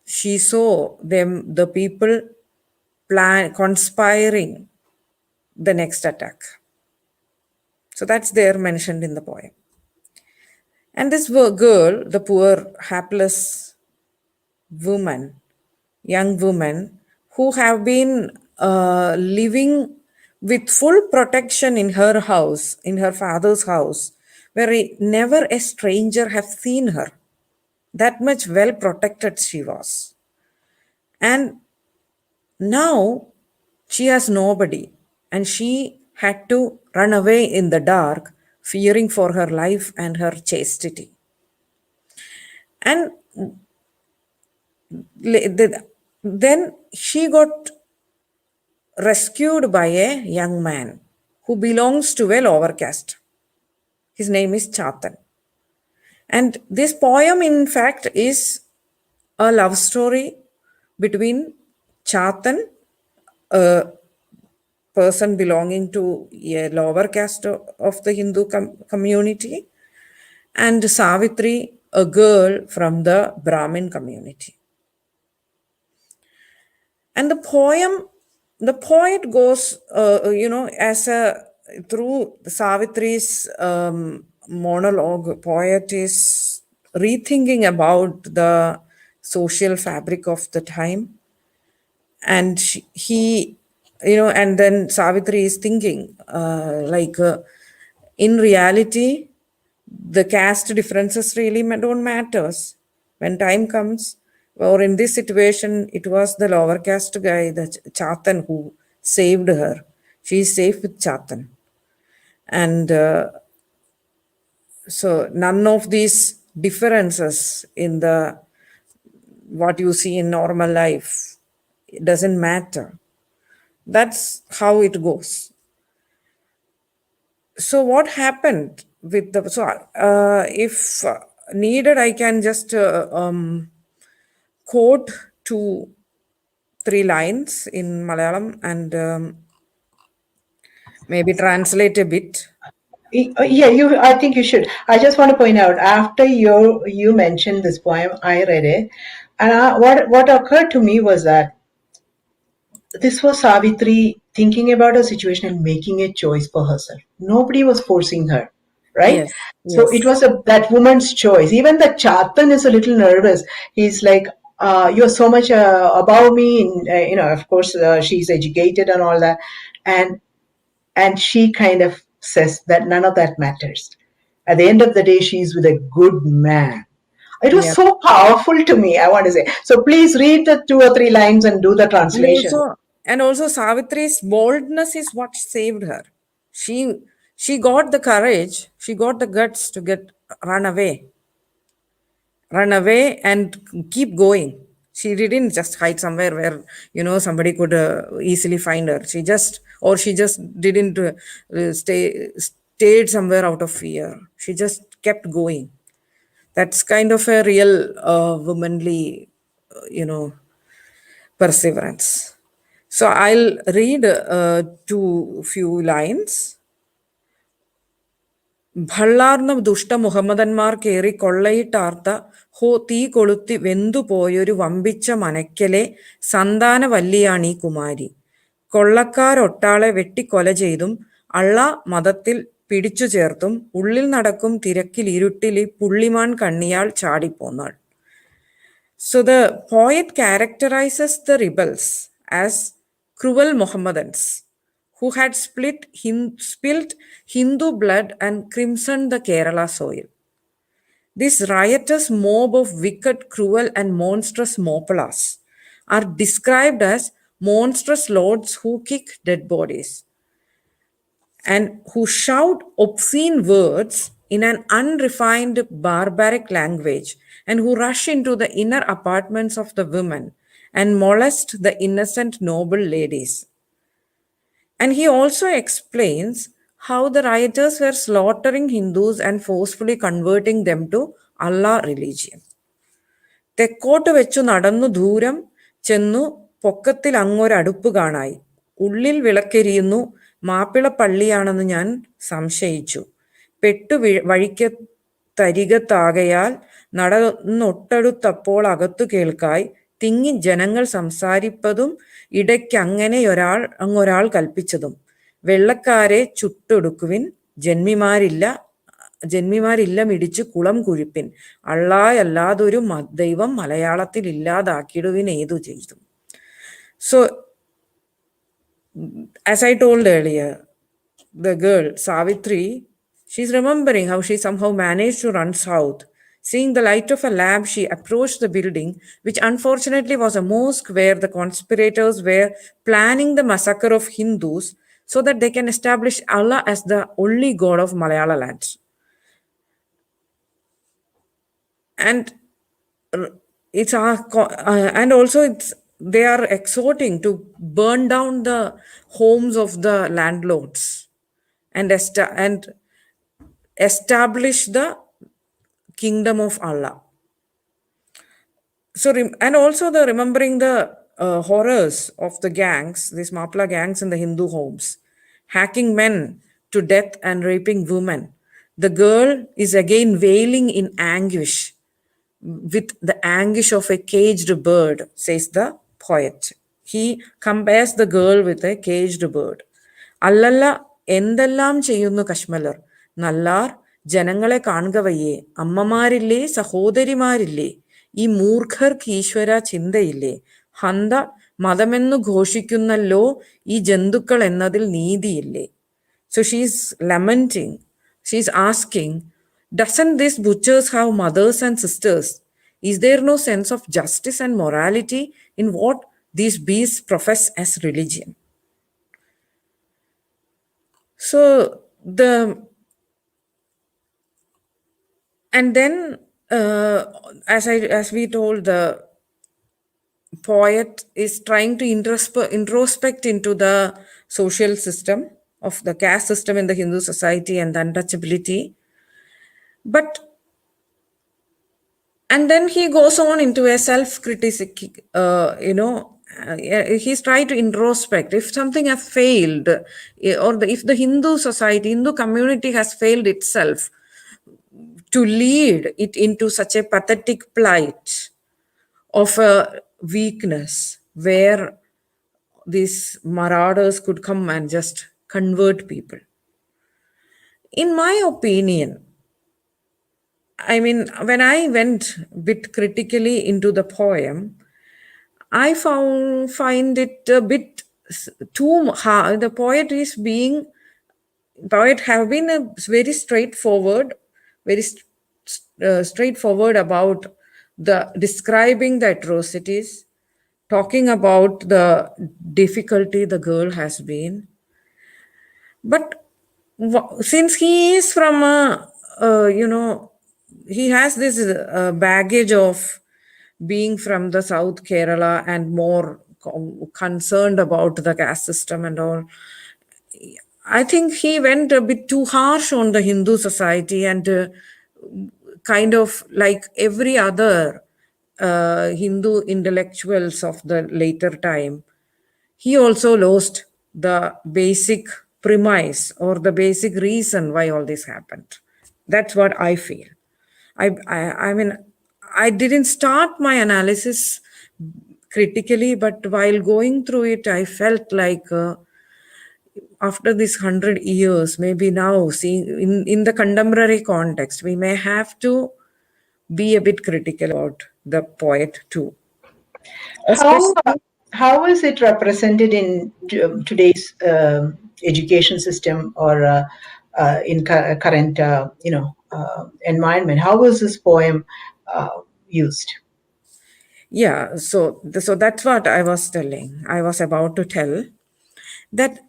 she saw them, the people conspiring the next attack. So that's there mentioned in the poem. And this girl, the poor, hapless woman, young woman, who have been living with full protection in her house, in her father's house, where never a stranger have seen her. That much well protected she was. And now she has nobody, and she had to run away in the dark, fearing for her life and her chastity. And then she got rescued by a young man who belongs to a lower caste. His name is Chatan. And this poem, in fact, is a love story between Chatan, a person belonging to a lower caste of the Hindu community, and Savitri, a girl from the Brahmin community. And the poet goes, as through Savitri's monologue, poet is rethinking about the social fabric of the time. And and then Savitri is thinking, in reality, the caste differences really don't matters. When time comes, or in this situation, it was the lower caste guy, the Chatan, who saved her. She is safe with Chatan. And so none of these differences in the what you see in normal life, it doesn't matter. That's how it goes. So what happened with the, so if needed, I can just quote 2-3 lines in Malayalam and maybe translate a bit. Yeah, I think you should. I just want to point out, after you mentioned this poem, I read it, and what occurred to me was that this was Savitri thinking about her situation and making a choice for herself. Nobody was forcing her, right? Yes, So it was that woman's choice. Even the Chatan is a little nervous. He's like, "You're so much above me," and of course, she's educated and all that, and she kind of says that none of that matters. At the end of the day, she's with a good man. It was Yeah. so powerful to me, I want to say. So please read the 2 or 3 lines and do the And translation. also Savitri's boldness is what saved her. She she got the courage, she got the guts to run away. Run away and keep going. She didn't just hide somewhere where somebody could easily find her. She just didn't stayed somewhere out of fear. She just kept going. That's kind of a real womanly, perseverance. So I'll read two few lines. ഭള്ളാർന്ന ദുഷ്ട മുഹമ്മദന്മാർ കേറി കൊള്ളയിട്ടാർത്ത ഹോ തീ കൊളുത്തി വെന്തുപോയൊരു വമ്പിച്ച മനയ്ക്കലെ സന്താനവല്ലിയാണീ കുമാരി. കൊള്ളക്കാരൊട്ടാളെ വെട്ടിക്കൊല ചെയ്തും അള്ള മതത്തിൽ പിടിച്ചു ചേർത്തും ഉള്ളിൽ നടക്കും തിരക്കിലിരുട്ടിലി പുള്ളിമാൻ കണ്ണിയാൾ ചാടിപ്പോന്നാൾ. So the poet characterizes the rebels as cruel Mohammedans who had spilt Hindu blood and crimsoned the Kerala soil. This riotous mob of wicked, cruel, and monstrous Mappilas are described as monstrous lords who kick dead bodies and who shout obscene words in an unrefined barbaric language, and who rush into the inner apartments of the women and molest the innocent noble ladies. And he also explains how the rioters were slaughtering Hindus and forcefully converting them to Allah religion. തെക്കോട്ട് വെച്ചു നടന്നു ദൂരം ചെന്നു പൊക്കത്തിൽ അങ്ങൊരടുപ്പ് കാണായി. ഉള്ളിൽ വിളക്കെരിയുന്നു, മാപ്പിള പള്ളിയാണെന്ന് ഞാൻ സംശയിച്ചു. പെട്ടു വഴിക്കത്തരികത്താകയാൽ നടന്നൊട്ടടുത്തപ്പോൾ അകത്തു കേൾക്കായി തിങ്ങി ജനങ്ങൾ സംസാരിപ്പതും അങ്ങൊരാൾ കൽപ്പിച്ചതും, വെള്ളക്കാരെ ചുട്ടൊടുക്കുവിൻ, ജന്മിമാരില്ലമിടിച്ചു കുളം കുഴിപ്പിൻ, അള്ളായല്ലാതൊരു ദൈവം മലയാളത്തിൽ ഇല്ലാതാക്കിടുവിൻ ഏതു ചെയ്തു. So, as I told earlier, the girl, Savitri, she's remembering how she somehow managed to run south. Seeing the light of a lamp, she approached the building, which unfortunately was a mosque where the conspirators were planning the massacre of Hindus so that they can establish Allah as the only god of Malayalam lands. And they are exhorting to burn down the homes of the landlords and establish the kingdom of Allah. So, and also the remembering the horrors of the gangs, these Mappila gangs in the Hindu homes, hacking men to death and raping women. The girl is again wailing in anguish, with the anguish of a caged bird, says the poet. He compares the girl with a caged bird. അല്ലല്ല എന്തെല്ലാം ചെയ്യുന്നു കശ്മലർ, നല്ലാർ ജനങ്ങളെ കാണുക വയ്യേ, അമ്മമാരില്ലേ സഹോദരിമാരില്ലേ, ഈ മൂർഖർക്ക് ഈശ്വര ചിന്തയില്ലേ, ഹന്ത മതമെന്നു ഘോഷിക്കുന്നല്ലോ ഈ ജന്തുക്കൾ എന്നതിൽ നീതിയില്ലേ. So she's lamenting, she's asking, doesn't these butchers have mothers and sisters? Is there no sense of justice and morality in what these beasts profess as religion? So as we told, the poet is trying to introspect into the social system of the caste system in the Hindu society and the untouchability. And then he goes on into a self-critic, he's trying to introspect. If something has failed, or if the Hindu society, Hindu community has failed itself to lead it into such a pathetic plight of a weakness where these marauders could come and just convert people. In my opinion, I mean, when I went a bit critically into the poem, I find it a bit too hard. The poet is being, poet have been a very straightforward, very straightforward about the describing the atrocities, talking about the difficulty the girl has been. But since he is from he has this baggage of being from the South Kerala and more concerned about the caste system and all. I think he went a bit too harsh on the Hindu society and kind of like every other Hindu intellectuals of the later time, he also lost the basic premise or the basic reason why all this happened. That's what I feel. I mean, I didn't start my analysis critically, but while going through it, I felt like after this 100 years, maybe now seeing in the contemporary context, we may have to be a bit critical about the poet too. How, Especially, how is it represented in today's education system or in current environment? How was this poem used? yeah, so that's what I was telling. I was about to tell that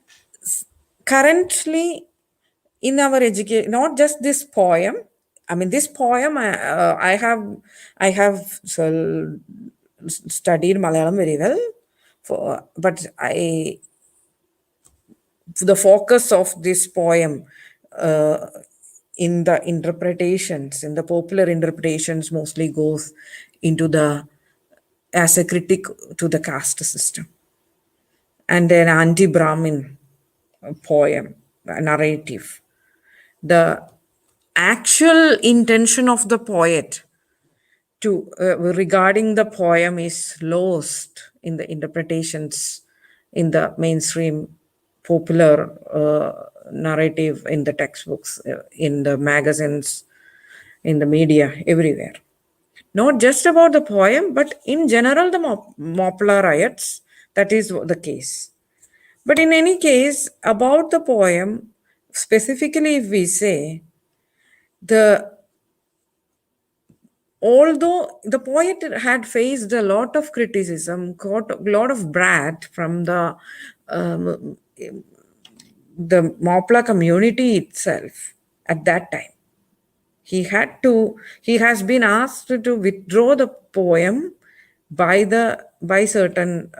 currently in our education, not just this poem. I mean, this poem I have studied Malayalam very well, but the focus of this poem in the interpretations, in the popular interpretations, mostly goes into the as a critic to the caste system and an anti-Brahmin poem, narrative. The actual intention of the poet to regarding the poem is lost in the interpretations in the mainstream popular narrative, in the textbooks, in the magazines, in the media, everywhere. Not just about the poem, but in general, the Mappila riots, that is the case. But in any case, about the poem, specifically if we say, although the poet had faced a lot of criticism, got a lot of brat from the Mappila community itself at that time. He has been asked to withdraw the poem by certain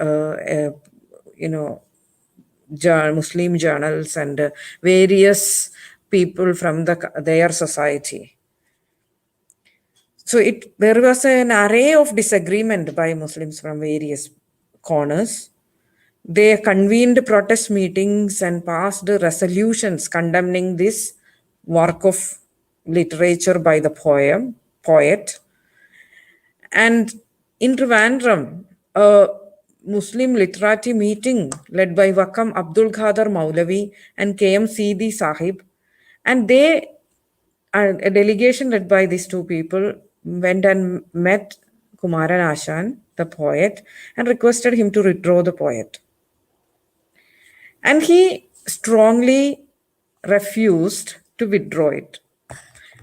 Muslim journals and various people from their society. So there was an array of disagreement by Muslims from various corners. They convened protest meetings and passed resolutions condemning this work of literature by the poet. And in Trivandrum, a Muslim literati meeting led by Wakam Abdul Khader Maulavi and KM Sidi Sahib, and a delegation led by these two people went and met Kumaran Ashan, the poet, and requested him to withdraw the poet. And he strongly refused to withdraw it.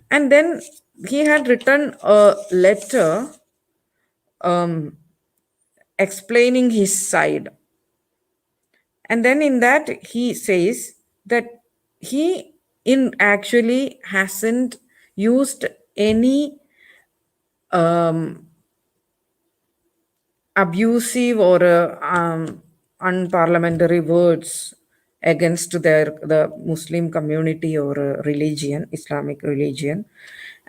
And then he had written a letter explaining his side. And then in that, he says that he actually hasn't used any abusive or unparliamentary words against the Muslim community or religion, Islamic religion.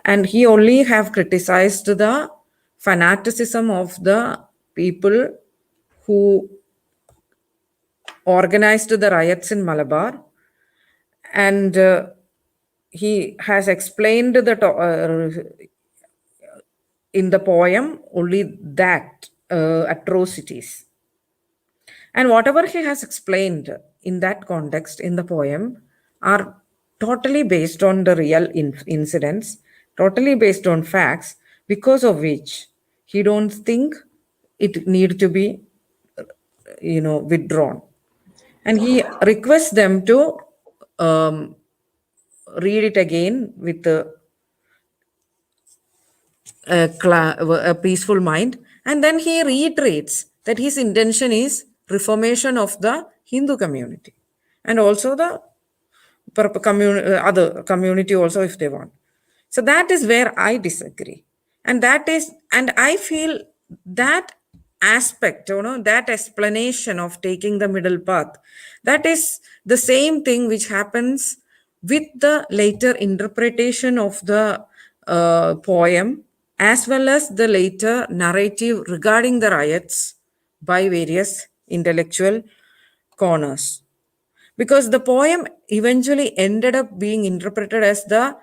And he only have criticized the fanaticism of the people who organized the riots in Malabar. And he has explained in the poem only that atrocities. And whatever he has explained in that context in the poem are totally based on the real incidents, totally based on facts, because of which he don't think it need to be withdrawn. And he requests them to read it again with a peaceful mind. And then he reiterates that his intention is reformation of the Hindu community and also the other community also if they want. So that is where I disagree. And I feel that aspect, that explanation of taking the middle path, that is the same thing which happens with the later interpretation of the poem, as well as the later narrative regarding the riots by various intellectual corners. Because the poem eventually ended up being interpreted as the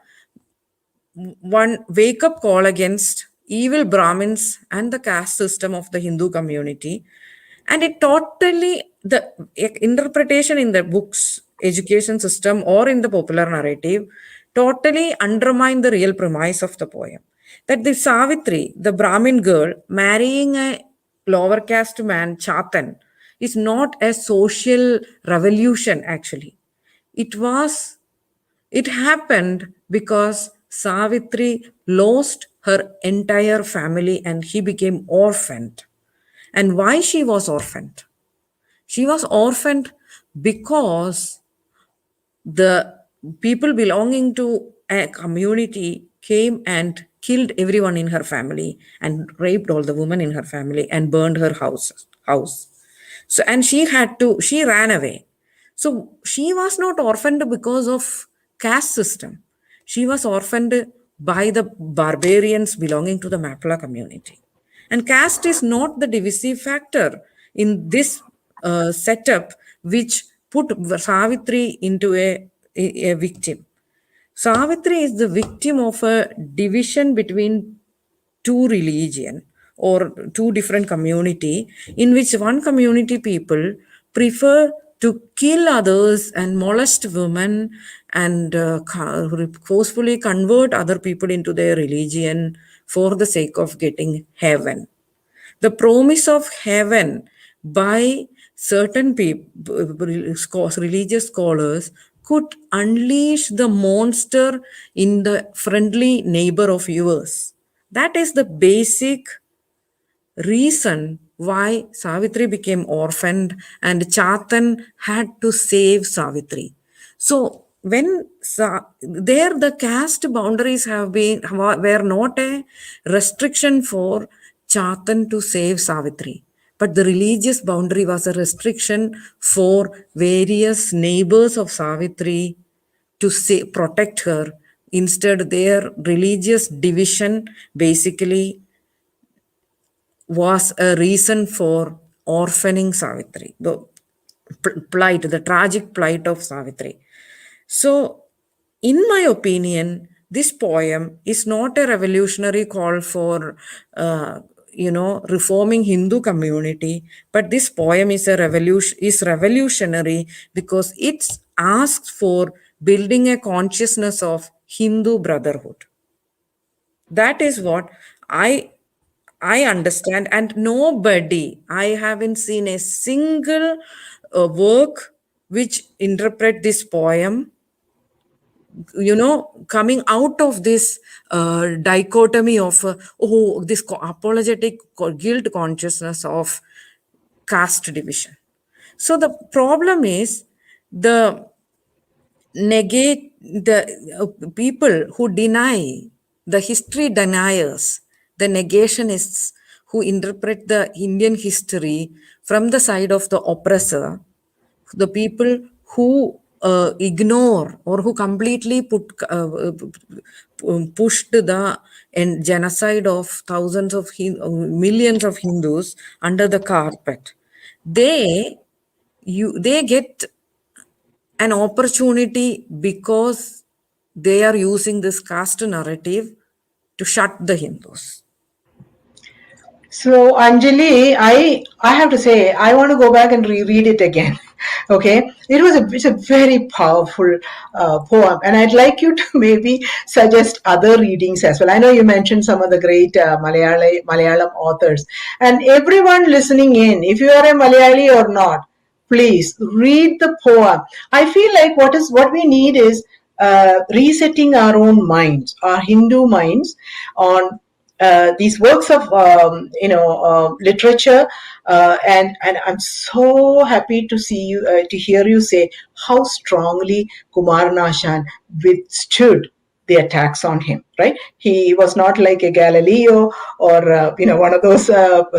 one wake up call against evil Brahmins and the caste system of the Hindu community. And it totally, the interpretation in the books, education system, or in the popular narrative, totally undermine the real premise of the poem. That the Savitri, the Brahmin girl, marrying a lower caste man, Chatan, is not a social revolution actually. It happened because Savitri lost her entire family and he became orphaned. And why she was orphaned? She was orphaned because the people belonging to a community came and killed everyone in her family and raped all the women in her family and burned her house. So, and she ran away. So she was not orphaned because of caste system. She was orphaned by the barbarians belonging to the Mappila community. And caste is not the divisive factor in this setup which put Savitri into a victim. Savitri is the victim of a division between two religion or two different community, in which one community people prefer to kill others and molest women and forcefully convert other people into their religion for the sake of getting heaven. The promise of heaven by certain people, religious scholars, could unleash the monster in the friendly neighbor of yours. That is the basic reason why Savitri became orphaned and Chatan had to save Savitri. So when there the caste boundaries were not a restriction for Chatan to save Savitri, but the religious boundary was a restriction for various neighbors of Savitri to protect her. Instead, their religious division basically was a reason for orphaning Savitri, the the tragic plight of Savitri. So, in my opinion, this poem is not a revolutionary call for, reforming Hindu community, but this poem is revolutionary because it asks for building a consciousness of Hindu brotherhood. That is what I understand, and I haven't seen a single work which interpret this poem, coming out of this dichotomy of this apologetic guilt consciousness of caste division. So the problem is the people who deny, the history deniers, the negationists who interpret the Indian history from the side of the oppressor, the people who ignore or who completely pushed the genocide of thousands of millions of Hindus under the carpet, they get an opportunity because they are using this caste narrative to shut the Hindus. So Anjali, I have to say I want to go back and reread it again. Okay, it's a very powerful poem, and I'd like you to maybe suggest other readings as well. I know you mentioned some of the great Malayalam authors, and everyone listening in, if you are a Malayali or not, please read the poem. I feel like what we need is resetting our own minds, our Hindu minds, on these works of literature, and I'm so happy to see you to hear you say how strongly Kumar Nashan withstood the attacks on him. Right, he was not like a Galileo or one of those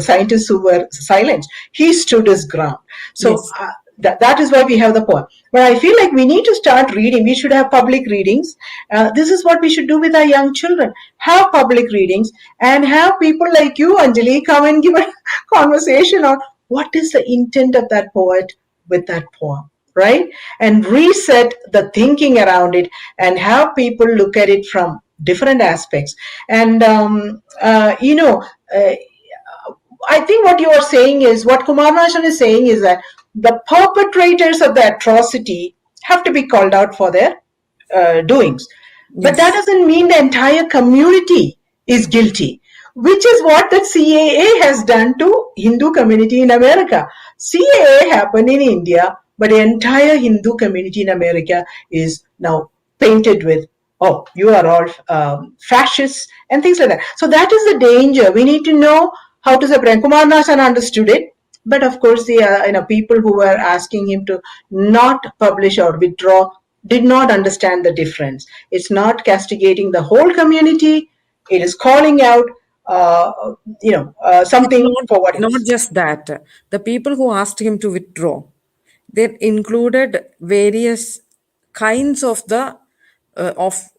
scientists who were silent. He stood his ground. So. Yes. That is why we have the poem. But I feel like we need to start reading. We should have public readings. This is what we should do with our young children. Have public readings and have people like you, Anjali, come and give a conversation on what is the intent of that poet with that poem, right? And reset the thinking around it and have people look at it from different aspects. And, I think what you are saying is, what Kumar Nashan is saying is that the perpetrators of the atrocity have to be called out for their doings. But that Yes. doesn't mean the entire community is guilty, which is what the CAA has done to Hindu community in America. CAA happened in India, but the entire Hindu community in America is now painted with, oh, you are all fascists and things like that. So that is the danger. We need to know how to separate. Kumar Nasan understood it, but of course the people who were asking him to not publish or withdraw did not understand the difference. It's not castigating the whole community. It is calling out, It's something for what it not is. just that. The people who asked him to withdraw, they included various kinds of the of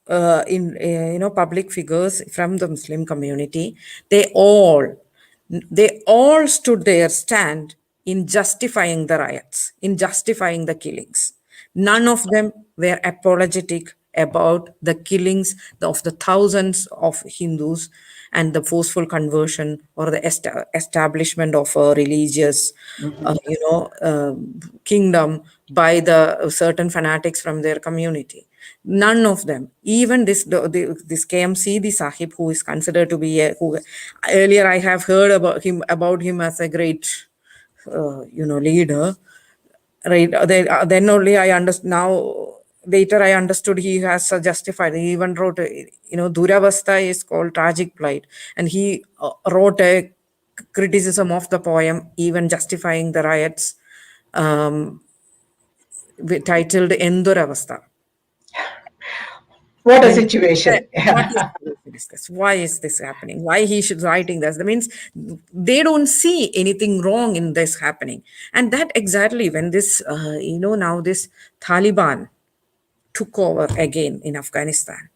in public figures from the Muslim community. They all they all stood their stand in justifying the riots, in justifying the killings. None of them were apologetic about the killings of the thousands of Hindus and the forceful conversion or the establishment of a religious, kingdom by the certain fanatics from their community. None of them. Even this KMC, the Sahib, who is considered to be who earlier I have heard about him as a great, leader. Right. Then only I understand. Now later I understood he has justified. He even wrote, Duravasta is called tragic plight, and he wrote a criticism of the poem, even justifying the riots, um, titled Enduravasta. What a Then situation. what is this? Why is this happening? Why he should writing this? That means they don't see anything wrong in this happening. And that exactly when this, now this Taliban took over again in Afghanistan.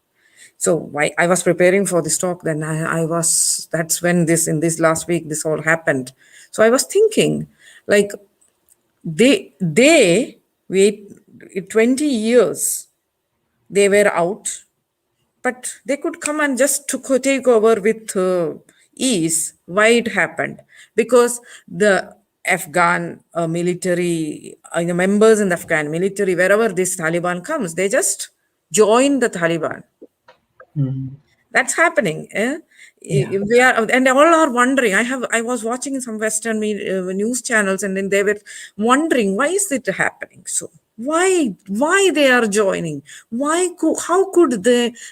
So why I was preparing for this talk, then that's when in this last week, this all happened. So I was thinking, like, they wait 20 years, they were out, but they could come and just take over with ease. Why it happened? Because the Afghan military, the members in the Afghan military, wherever this Taliban comes, they just join the Taliban. That's happening. Yeah. We are, and all are wondering. I was watching some Western news channels, and then they were wondering, why is it happening? So why they are joining? How could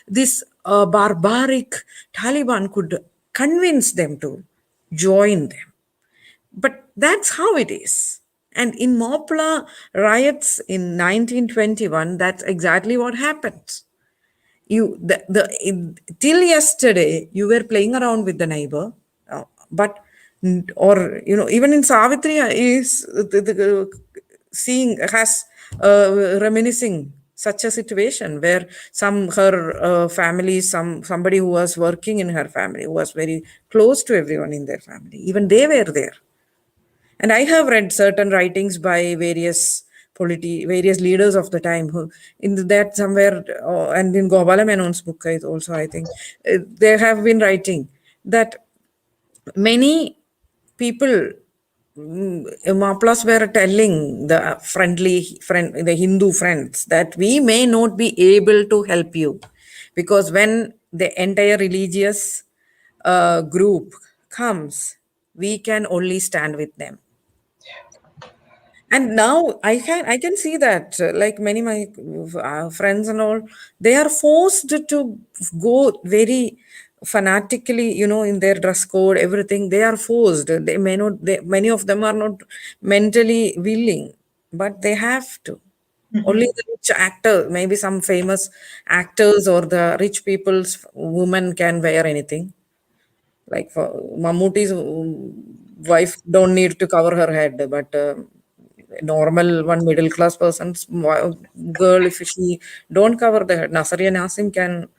this barbaric Taliban could convince them to join them? But that's how it is. And in Mappila riots in 1921, that's exactly what happened. Till yesterday you were playing around with the neighbor, but or even in Savitri is seeing has reminiscing such a situation where her family, somebody who was working in her family, who was very close to everyone in their family, even they were there. And I have read certain writings by various leaders of the time who in that somewhere, and in Gopala Menon's book also, I think, they have been writing that many people, Maplas were telling the the Hindu friends, that we may not be able to help you, because when the entire religious group comes, we can only stand with them. And now I can see that like many my friends and all, they are forced to go very fanatically, in their dress code, everything. They are forced. They may not, many of them are not mentally willing, but they have to. Only the rich actor, maybe some famous actors or the rich people's women can wear anything. Like for Mammootty's wife don't need to cover her head, but normal one middle class person's girl, if she don't cover the head, Nasari and Nasim can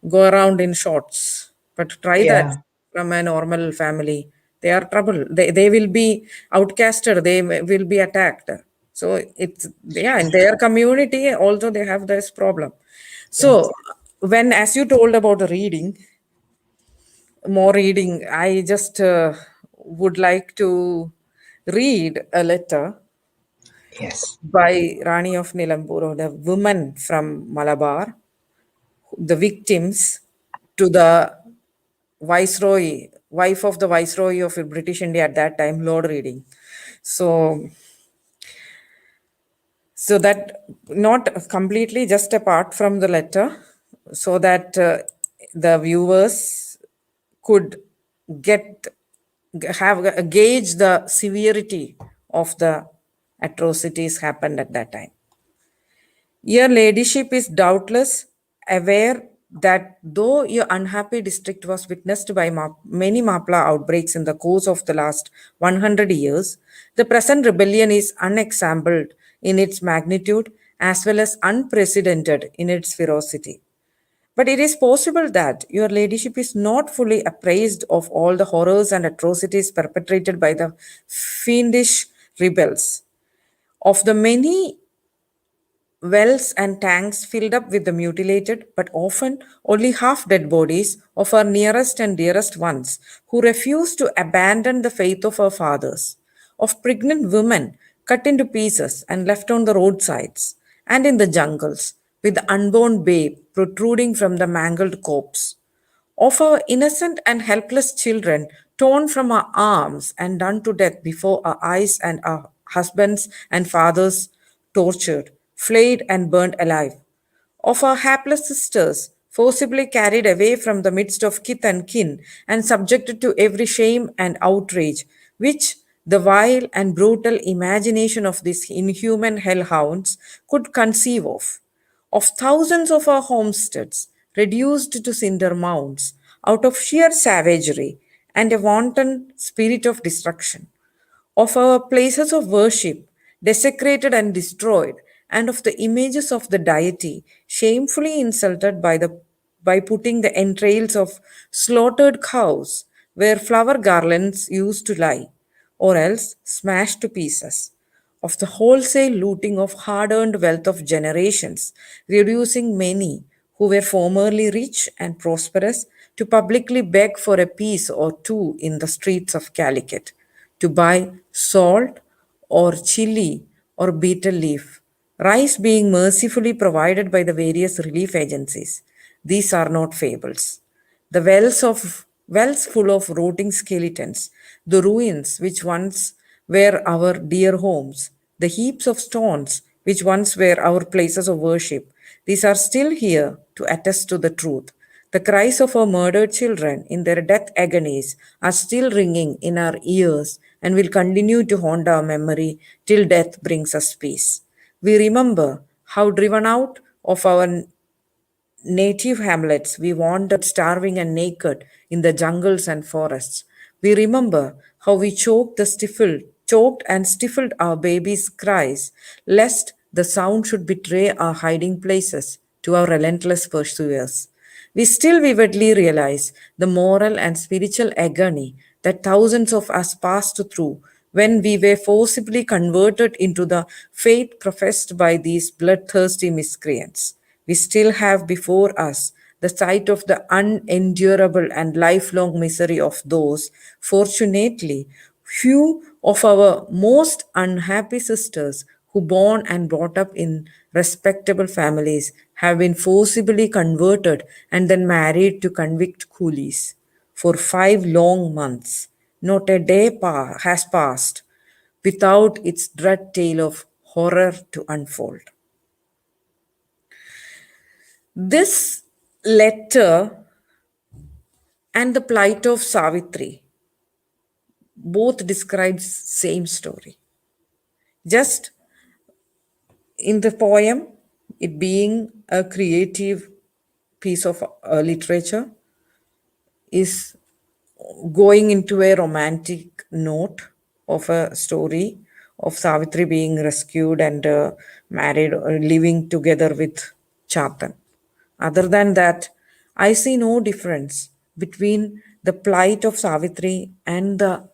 go around in shorts. But try that Yeah. from a normal family, they are trouble. They will be outcasted. They will be attacked. So it's, yeah, in their community also they have this problem. Yes. So when, as you told about the reading, more reading, I just would like to read a letter Yes. by Rani of Nilambur, the woman from Malabar, the victims to the viceroy, wife of the viceroy of British India at that time, Lord Reading. So, so that not completely, just apart from the letter, so that the viewers could get have gauge the severity of the atrocities happened at that time. Your ladyship is doubtless aware that though your unhappy district was witnessed by many Mappila outbreaks in the course of the last 100 years, the present rebellion is unexampled in its magnitude as well as unprecedented in its ferocity. But it is possible that your ladyship is not fully appraised of all the horrors and atrocities perpetrated by the fiendish rebels. Of the many wells and tanks filled up with the mutilated, but often only half dead bodies of our nearest and dearest ones who refused to abandon the faith of our fathers, of pregnant women cut into pieces and left on the roadsides and in the jungles, with the unborn babe protruding from the mangled corpse, of our innocent and helpless children torn from our arms and done to death before our eyes, and our husbands and fathers tortured, flayed, and burned alive, of our hapless sisters forcibly carried away from the midst of kith and kin and subjected to every shame and outrage which the vile and brutal imagination of these inhuman hellhounds could conceive of thousands of our homesteads reduced to cinder mounds out of sheer savagery and a wanton spirit of destruction, of our places of worship desecrated and destroyed, and of the images of the deity shamefully insulted by putting the entrails of slaughtered cows where flower garlands used to lie, or else smashed to pieces, of the wholesale looting of hard earned wealth of generations, reducing many who were formerly rich and prosperous to publicly beg for a piece or two in the streets of Calicut, to buy salt or chili or betel leaf, rice being mercifully provided by the various relief agencies. These are not fables. The wells full of rotting skeletons, the ruins which once were our dear homes, the heaps of stones which once were our places of worship, these are still here to attest to the truth. The cries of our murdered children in their death agonies are still ringing in our ears and will continue to haunt our memory till death brings us peace. We remember how driven out of our native hamlets, we wandered starving and naked in the jungles and forests. We remember how we choked and stifled our babies' cries, lest the sound should betray our hiding places to our relentless pursuers. We still vividly realize the moral and spiritual agony that thousands of us passed through when we were forcibly converted into the faith professed by these bloodthirsty miscreants. We still have before us the sight of the unendurable and lifelong misery of those, fortunately, few of our most unhappy sisters who born and brought up in respectable families have been forcibly converted and then married to convict coolies. For 5 long months, not a day has passed without its dread tale of horror to unfold. This letter and the plight of Savitri both describes same story. Just in the poem, it being a creative piece of literature, is going into a romantic note of a story of Savitri being rescued and married or living together with Chatan. Other than that, I see no difference between the plight of Savitri and the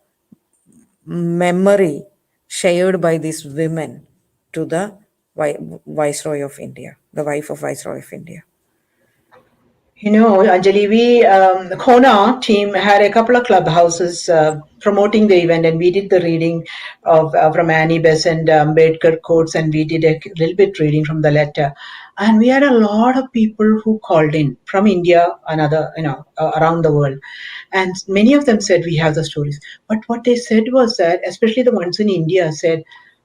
memory shared by these women to the Viceroy of India, the wife of Viceroy of India. Anjali, the Kona team had a couple of clubhouses promoting the event, and we did the reading of from Annie Besant and Ambedkar quotes, and we did a little bit reading from the letter. And we had a lot of people who called in from India and other, around the world. And many of them said, we have the stories. But what they said was that, especially the ones in India, said,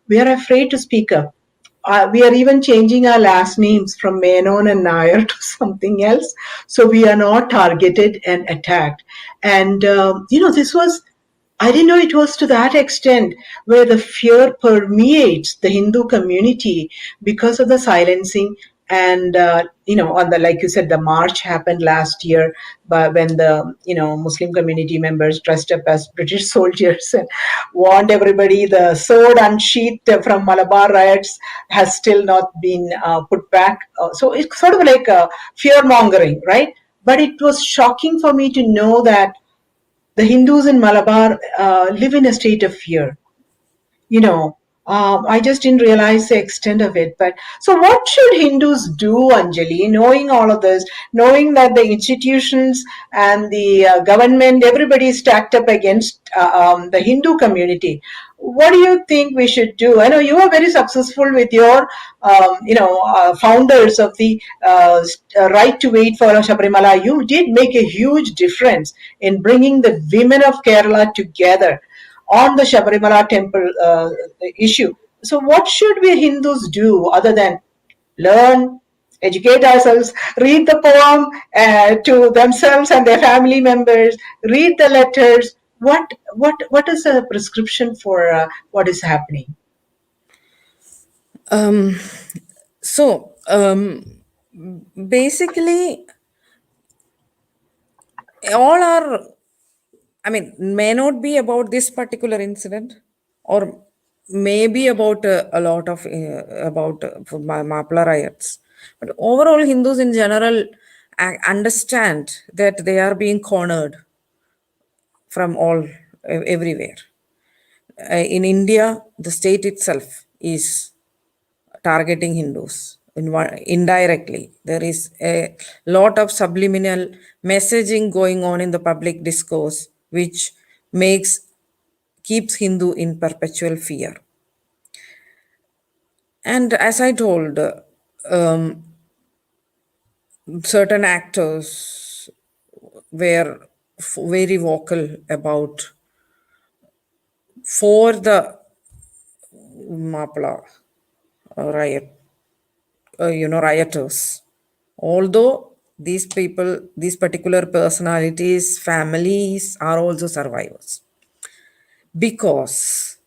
we are afraid to speak up. We are even changing our last names from Menon and Nair to something else. So we are not targeted and attacked. And, this was, I didn't know it was to that extent where the fear permeates the Hindu community because of the silencing. And, on the, like you said, the march happened last year, but when the, Muslim community members dressed up as British soldiers and warned everybody, the sword unsheathed from Malabar riots has still not been put back. So it's sort of like fear mongering, right? But it was shocking for me to know that the Hindus in Malabar live in a state of fear. I just didn't realize the extent of it. But so, what should Hindus do, Anjali, knowing all of this, knowing that the institutions and the government, everybody is stacked up against the Hindu community? What do you think we should do? I know you are very successful with your, founders of the right to wait for Sabrimala. You did make a huge difference in bringing the women of Kerala together on the Sabrimala temple issue. So, what should we Hindus do other than learn, educate ourselves, read the poem to themselves and their family members, read the letters? What is a prescription for what is happening? So, basically, all are, may not be about this particular incident, or maybe about a lot of about Mappila riots. But overall, Hindus in general understand that they are being cornered from all everywhere. In India, the state itself is targeting Hindus indirectly. There is a lot of subliminal messaging going on in the public discourse, which keeps Hindu in perpetual fear. And as I told, certain actors were very vocal about for the Mappila rioters. Although these people, these particular personalities, families are also survivors because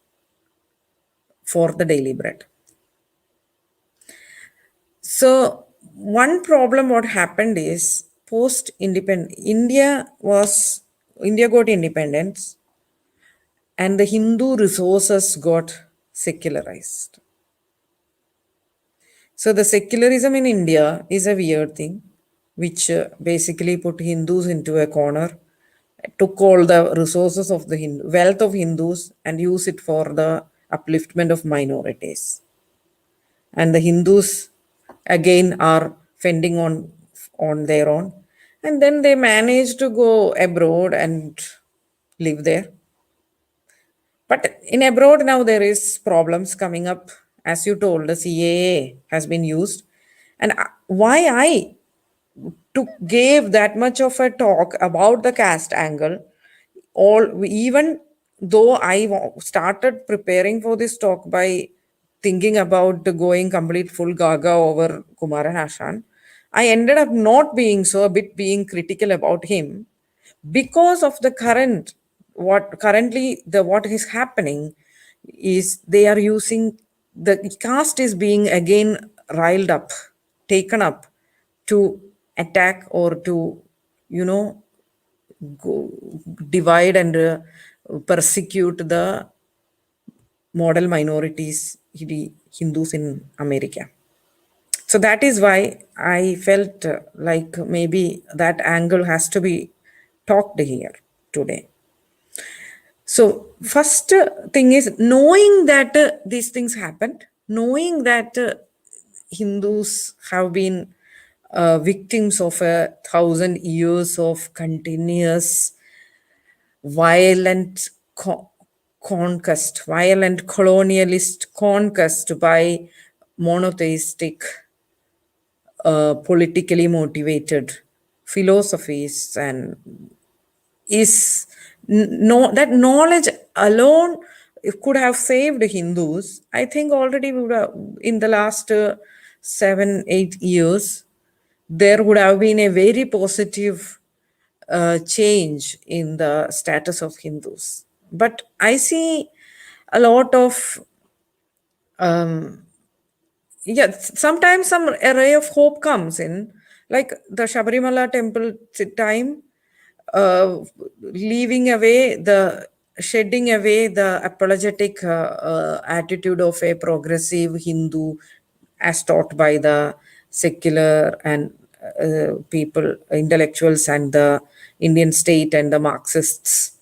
for the daily bread. So one problem what happened is post independent India got independence and the Hindu resources got secularized. So the secularism in India is a weird thing, which basically put Hindus into a corner, took all the resources of the wealth of Hindus and use it for the upliftment of minorities. And the Hindus again are fending on their own. And then they manage to go abroad and live there. But in abroad now there is problems coming up. As you told, the CAA has been used. And why I gave that much of a talk about the caste angle, even though I started preparing for this talk by thinking about going complete full gaga over Kumaran Ashan, I ended up not being so, a bit being critical about him because of the what is happening is they are using the caste is being again riled up, taken up to attack or to, you know, go, divide and persecute the model minorities, the Hindus in America. So that is why I felt like maybe that angle has to be talked here today. So first thing is knowing that these things happened, knowing that Hindus have been victims of 1,000 years of continuous violent conquest, violent colonialist conquest by monotheistic, politically motivated philosophies, and is no that knowledge alone could have saved Hindus. I think already we would have, in the last 7-8 years, there would have been a very positive change in the status of Hindus. But I see a lot of sometimes some a ray of hope comes in, like the Shabarimala temple time, leaving away the shedding away the apologetic attitude of a progressive Hindu as taught by the secular and people, intellectuals, and the Indian state and the Marxists.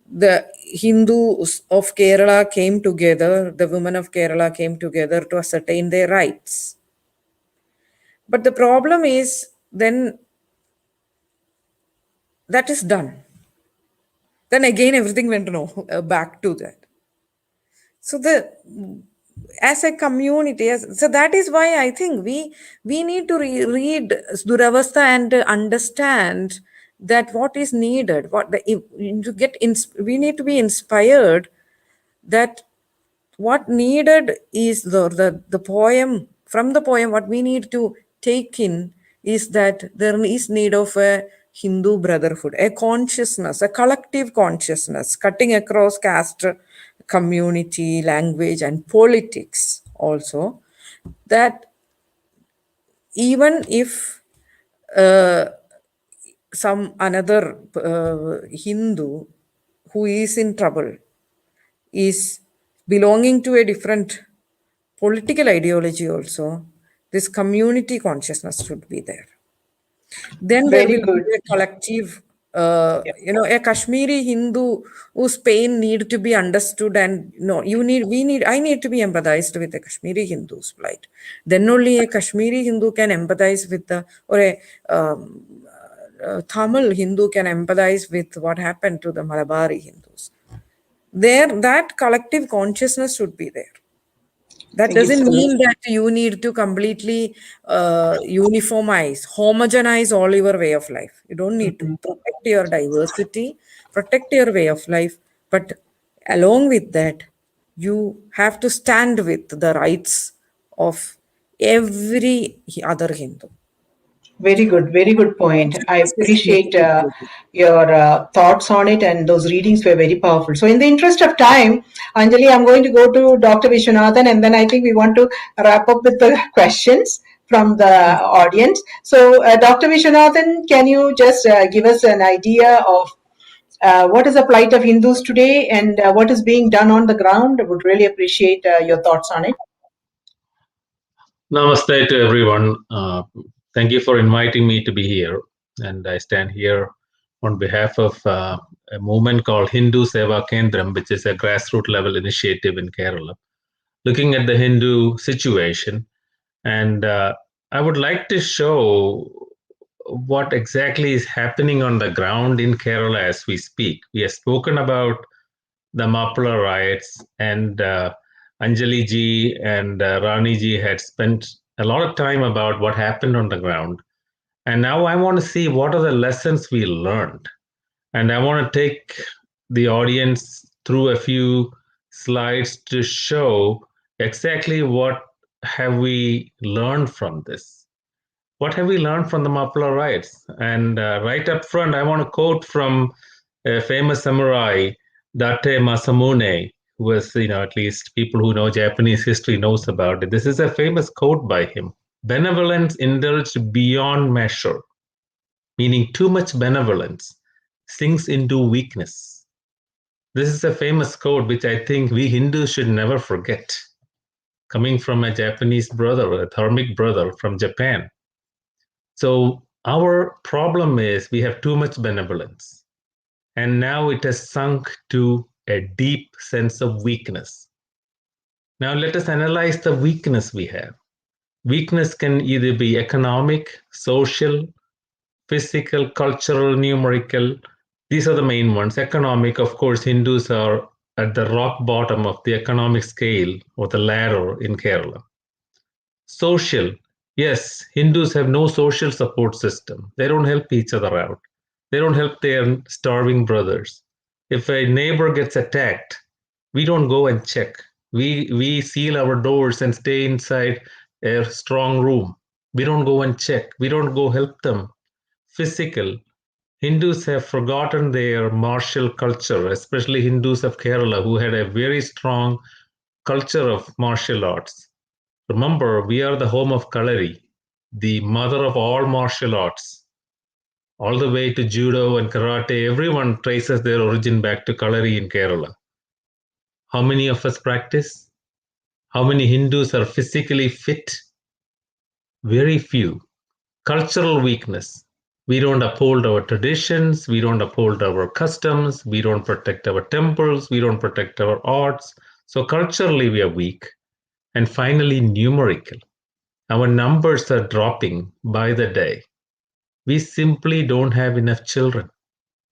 The Hindus of Kerala came together, the women of Kerala came together to ascertain their rights. But the problem is then that is done. Then again everything went back to that. So as a community, so that is why I think we need to read Duravastha and understand that what is needed, we need to be inspired that what needed is the poem. From the poem, what we need to take in is that there is need of a Hindu brotherhood, a consciousness, a collective consciousness cutting across caste, community, language, and politics also, that even if some another Hindu who is in trouble is belonging to a different political ideology also, this community consciousness should be there. Then there Very will be good. a collective, Yeah. a Kashmiri Hindu whose pain need to be understood, and I need to be empathized with the Kashmiri Hindu's plight. Then only a Kashmiri Hindu can empathize with or a Tamil Hindu can empathize with what happened to the Malabari Hindus. That collective consciousness should be there. That Thank you doesn't so much. mean that you need to completely uniformize, homogenize all your way of life. You don't need to protect your diversity, protect your way of life. But along with that, you have to stand with the rights of every other Hindu. Very good point. I Consciousness needs to appreciate be created. your thoughts on it, and those readings were very powerful. So, in the interest of time, Anjali, I'm going to go to Dr. Vishwanathan, and then I think we want to wrap up with the questions from the audience. So, Dr. Vishwanathan, can you just give us an idea of what is the plight of Hindus today and what is being done on the ground? I would really appreciate your thoughts on it. Namaste to everyone. Thank you for inviting me to be here. And I stand here on behalf of a movement called Hindu Seva Kendram, which is a grassroots level initiative in Kerala, looking at the Hindu situation. And I would like to show what exactly is happening on the ground in Kerala as we speak. We have spoken about the Mappila riots, and Anjali ji and Rani ji had spent a lot of time about what happened on the ground. And now I want to see what are the lessons we learned. And I want to take the audience through a few slides to show exactly what have we learned from this. What have we learned from the Mappila riots? And right up front, I want to quote from a famous samurai, Date Masamune, who was, at least people who know Japanese history knows about it. This is a famous quote by him. Benevolence indulged beyond measure, meaning too much benevolence, sinks into weakness. This is a famous quote which I think we Hindus should never forget, coming from a Japanese brother, a dharmic brother from Japan. So our problem is we have too much benevolence, and now it has sunk to a deep sense of weakness. Now let us analyze the weakness we have. Weakness can either be economic, social, physical, cultural, numerical. These are the main ones. Economic, of course, Hindus are at the rock bottom of the economic scale or the ladder in Kerala. Social, yes, Hindus have no social support system. They don't help each other out. They don't help their starving brothers. If a neighbor gets attacked, we don't go and check. We seal our doors and stay inside a strong room. We don't go and check. We don't go help them. Physical. Hindus have forgotten their martial culture, especially Hindus of Kerala, who had a very strong culture of martial arts. Remember, we are the home of Kalari, the mother of all martial arts. All the way to judo and karate, everyone traces their origin back to Kalari in Kerala. How many of us practice? How many Hindus are physically fit? Very few. Cultural weakness. We don't uphold our traditions. We don't uphold our customs. We don't protect our temples. We don't protect our arts. So culturally, we are weak. And finally, numerical. Our numbers are dropping by the day. We simply don't have enough children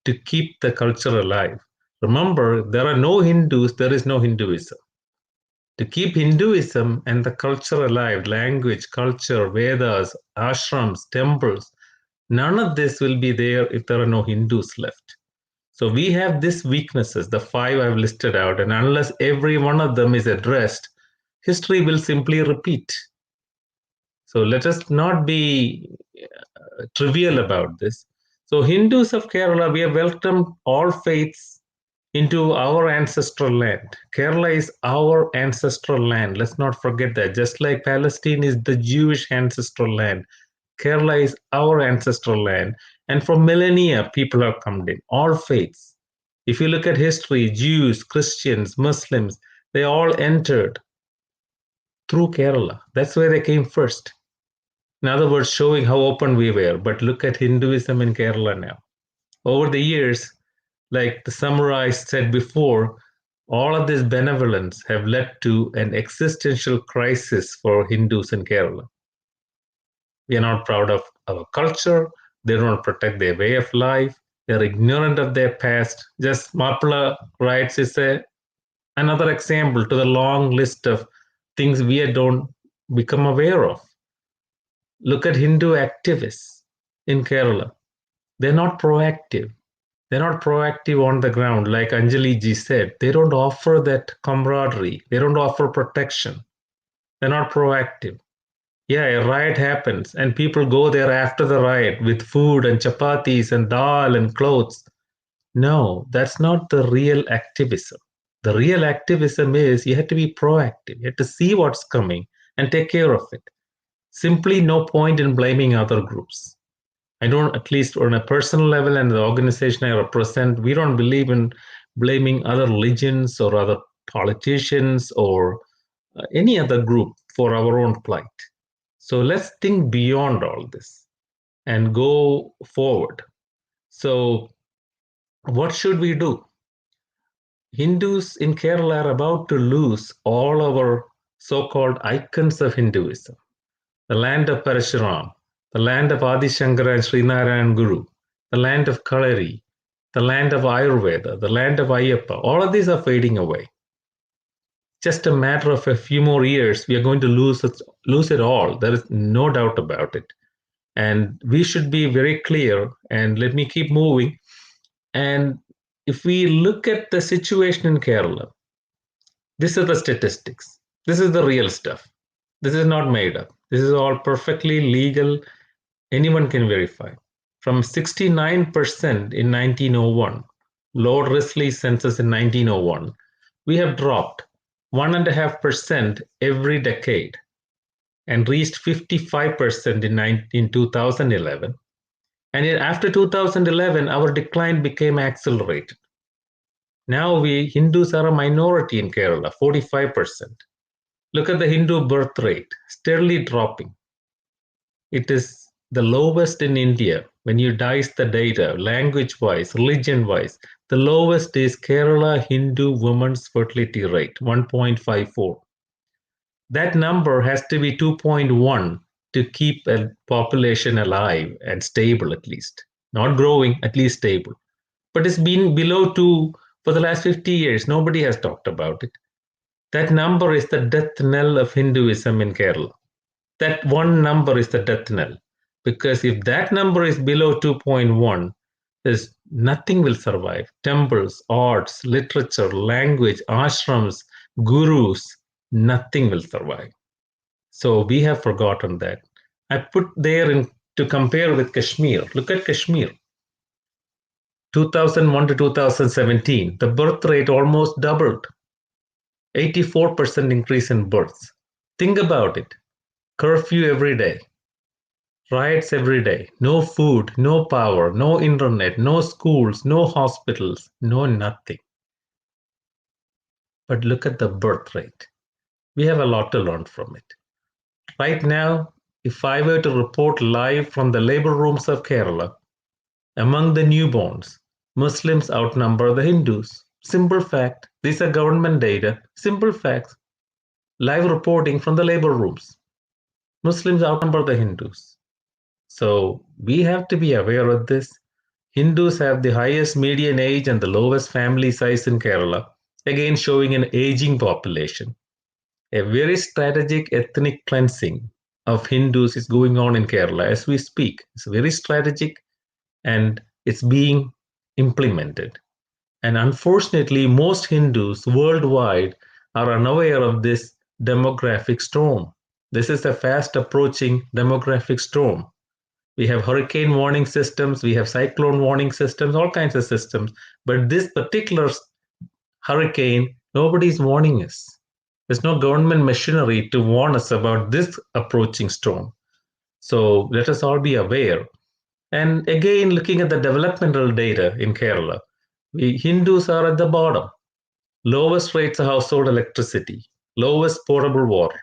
to keep the culture alive. Remember, there are no Hindus, there is no Hinduism. To keep Hinduism and the culture alive, language, culture, Vedas, ashrams, temples, none of this will be there if there are no Hindus left. So we have these weaknesses, the 5 I've listed out, and unless every one of them is addressed, history will simply repeat. So let us not be trivial about this. So Hindus of Kerala, we have welcomed all faiths into our ancestral land. Kerala is our ancestral land. Let's not forget that. Just like Palestine is the Jewish ancestral land, Kerala is our ancestral land. And for millennia, people have come in, all faiths. If you look at history, Jews, Christians, Muslims, they all entered through Kerala. That's where they came first. In other words, showing how open we were. But look at Hinduism in Kerala now. Over the years, like the samurai said before, all of this benevolence have led to an existential crisis for Hindus in Kerala. We are not proud of our culture. They don't protect their way of life. They're ignorant of their past. Just Mappila riots is another example to the long list of things we don't become aware of. Look at Hindu activists in Kerala. They're not proactive. They're not proactive on the ground. Like Anjali ji said, they don't offer that camaraderie. They don't offer protection. They're not proactive. Yeah, a riot happens and people go there after the riot with food and chapatis and dal and clothes. No, that's not the real activism. The real activism is you have to be proactive. You have to see what's coming and take care of it. Simply no point in blaming other groups. I don't, at least on a personal level and the organization I represent, we don't believe in blaming other religions or other politicians or any other group for our own plight. So let's think beyond all this and go forward. So what should we do? Hindus in Kerala are about to lose all our so-called icons of Hinduism. The land of Parashuram, the land of Adi Shankara and Srinarayan Guru, the land of Kalari, the land of Ayurveda, the land of Ayyappa, all of these are fading away. Just a matter of a few more years, we are going to lose it all. There is no doubt about it. And we should be very clear, and let me keep moving. And if we look at the situation in Kerala, these are the statistics. This is the real stuff. This is not made up. This is all perfectly legal. Anyone can verify. From 69% in 1901, Lord Risley's census in 1901, we have dropped 1.5% every decade and reached 55% in 2011. And after 2011, our decline became accelerated. Now Hindus are a minority in Kerala, 45%. Look at the Hindu birth rate, steadily dropping. It is the lowest in India when you dice the data, language-wise, religion-wise. The lowest is Kerala Hindu women's fertility rate, 1.54. That number has to be 2.1 to keep a population alive and stable at least. Not growing, at least stable. But it's been below 2 for the last 50 years. Nobody has talked about it. That number is the death knell of Hinduism in Kerala. That one number is the death knell. Because if that number is below 2.1, there's nothing will survive. Temples, arts, literature, language, ashrams, gurus, nothing will survive. So we have forgotten that. I put there to compare with Kashmir. Look at Kashmir. 2001 to 2017, the birth rate almost doubled. 84% increase in births. Think about it. Curfew every day. Riots every day. No food, no power, no internet, no schools, no hospitals, no nothing. But look at the birth rate. We have a lot to learn from it. Right now, if I were to report live from the labor rooms of Kerala, among the newborns, Muslims outnumber the Hindus. Simple fact. These are government data. Simple facts. Live reporting from the labor rooms. Muslims outnumber the Hindus. So we have to be aware of this. Hindus have the highest median age and the lowest family size in Kerala, again showing an aging population. A very strategic ethnic cleansing of Hindus is going on in Kerala as we speak. It's very strategic and it's being implemented. And unfortunately, most Hindus worldwide are unaware of this demographic storm. This is a fast approaching demographic storm. We have hurricane warning systems, we have cyclone warning systems, all kinds of systems. But this particular hurricane, nobody's warning us. There's no government machinery to warn us about this approaching storm. So let us all be aware. And again, looking at the developmental data in Kerala, Hindus are at the bottom. Lowest rates of household electricity, lowest potable water,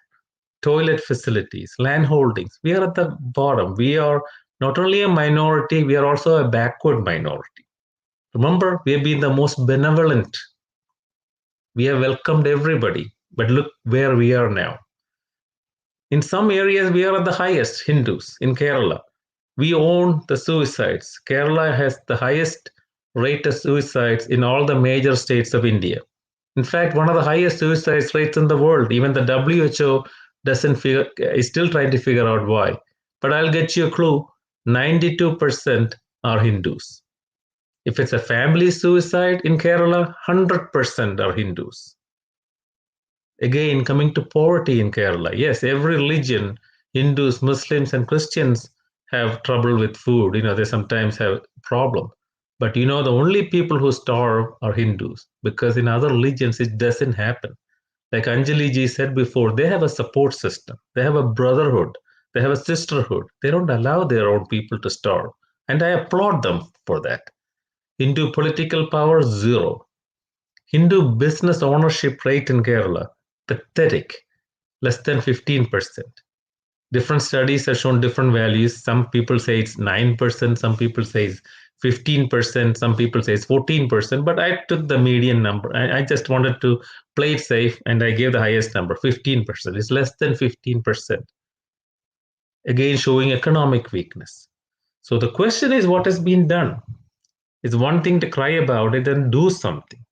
toilet facilities, land holdings. We are at the bottom. We are not only a minority, we are also a backward minority. Remember, we have been the most benevolent. We have welcomed everybody, but look where we are now. In some areas, we are at the highest, Hindus, in Kerala. We own the suicides. Kerala has the highest rate of suicides in all the major states of India. In fact, one of the highest suicide rates in the world. Even the WHO is still trying to figure out why. But I'll get you a clue. 92% are Hindus. If it's a family suicide in Kerala, 100% are Hindus. Again, coming to poverty in Kerala. Yes, every religion, Hindus, Muslims, and Christians have trouble with food. They sometimes have problem. But the only people who starve are Hindus, because in other religions it doesn't happen. Like Anjali ji said before, they have a support system. They have a brotherhood. They have a sisterhood. They don't allow their own people to starve. And I applaud them for that. Hindu political power, 0. Hindu business ownership rate in Kerala, pathetic, less than 15%. Different studies have shown different values. Some people say it's 9%, some people say it's 15%, some people say it's 14%, but I took the median number. I just wanted to play it safe, and I gave the highest number, 15%. It's less than 15%. Again, showing economic weakness. So the question is, what has been done? It's one thing to cry about it and do something.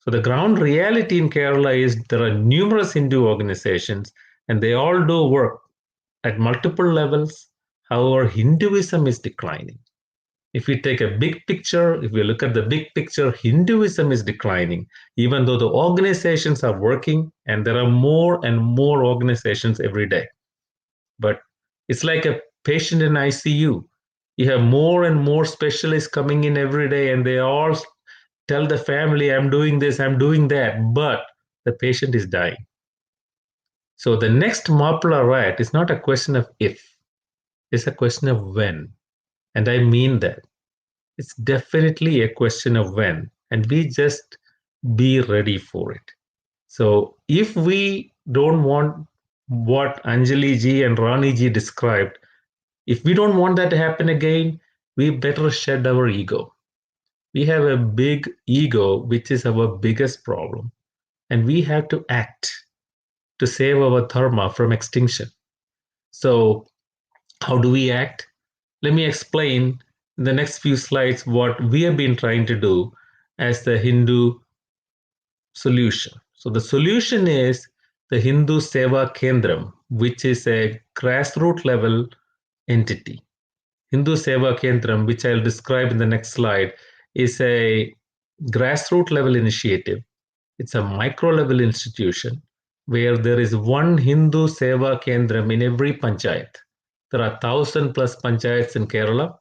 So the ground reality in Kerala is there are numerous Hindu organizations, and they all do work at multiple levels. However, Hinduism is declining. If we take a big picture, if we look at the big picture, Hinduism is declining, even though the organizations are working and there are more and more organizations every day. But it's like a patient in ICU. You have more and more specialists coming in every day, and they all tell the family, I'm doing this, I'm doing that, but the patient is dying. So the next Mappila riot is not a question of if, it's a question of when. And I mean that. It's definitely a question of when, and we just be ready for it. So if we don't want what Anjali ji and Rani ji described, if we don't want that to happen again, we better shed our ego. We have a big ego, which is our biggest problem, and we have to act to save our dharma from extinction. So how do we act? Let me explain in the next few slides what we have been trying to do as the Hindu solution. So the solution is the Hindu Seva Kendram, which is a grassroots level entity. Hindu Seva Kendram, which I'll describe in the next slide, is a grassroots level initiative. It's a micro level institution where there is one Hindu Seva Kendram in every panchayat. There are 1,000 plus panchayats in Kerala,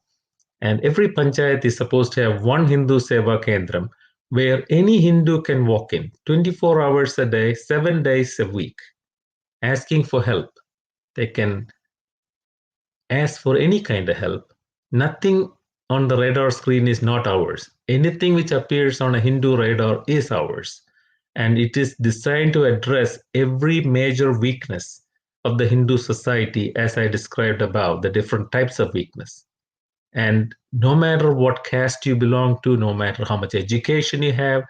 and every panchayat is supposed to have one Hindu Seva Kendram where any Hindu can walk in 24 hours a day, 7 days a week, asking for help. They can ask for any kind of help. Nothing on the radar screen is not ours. Anything which appears on a Hindu radar is ours. And it is designed to address every major weakness of the Hindu society, as I described above, the different types of weakness. And no matter what caste you belong to, no matter how much education you have,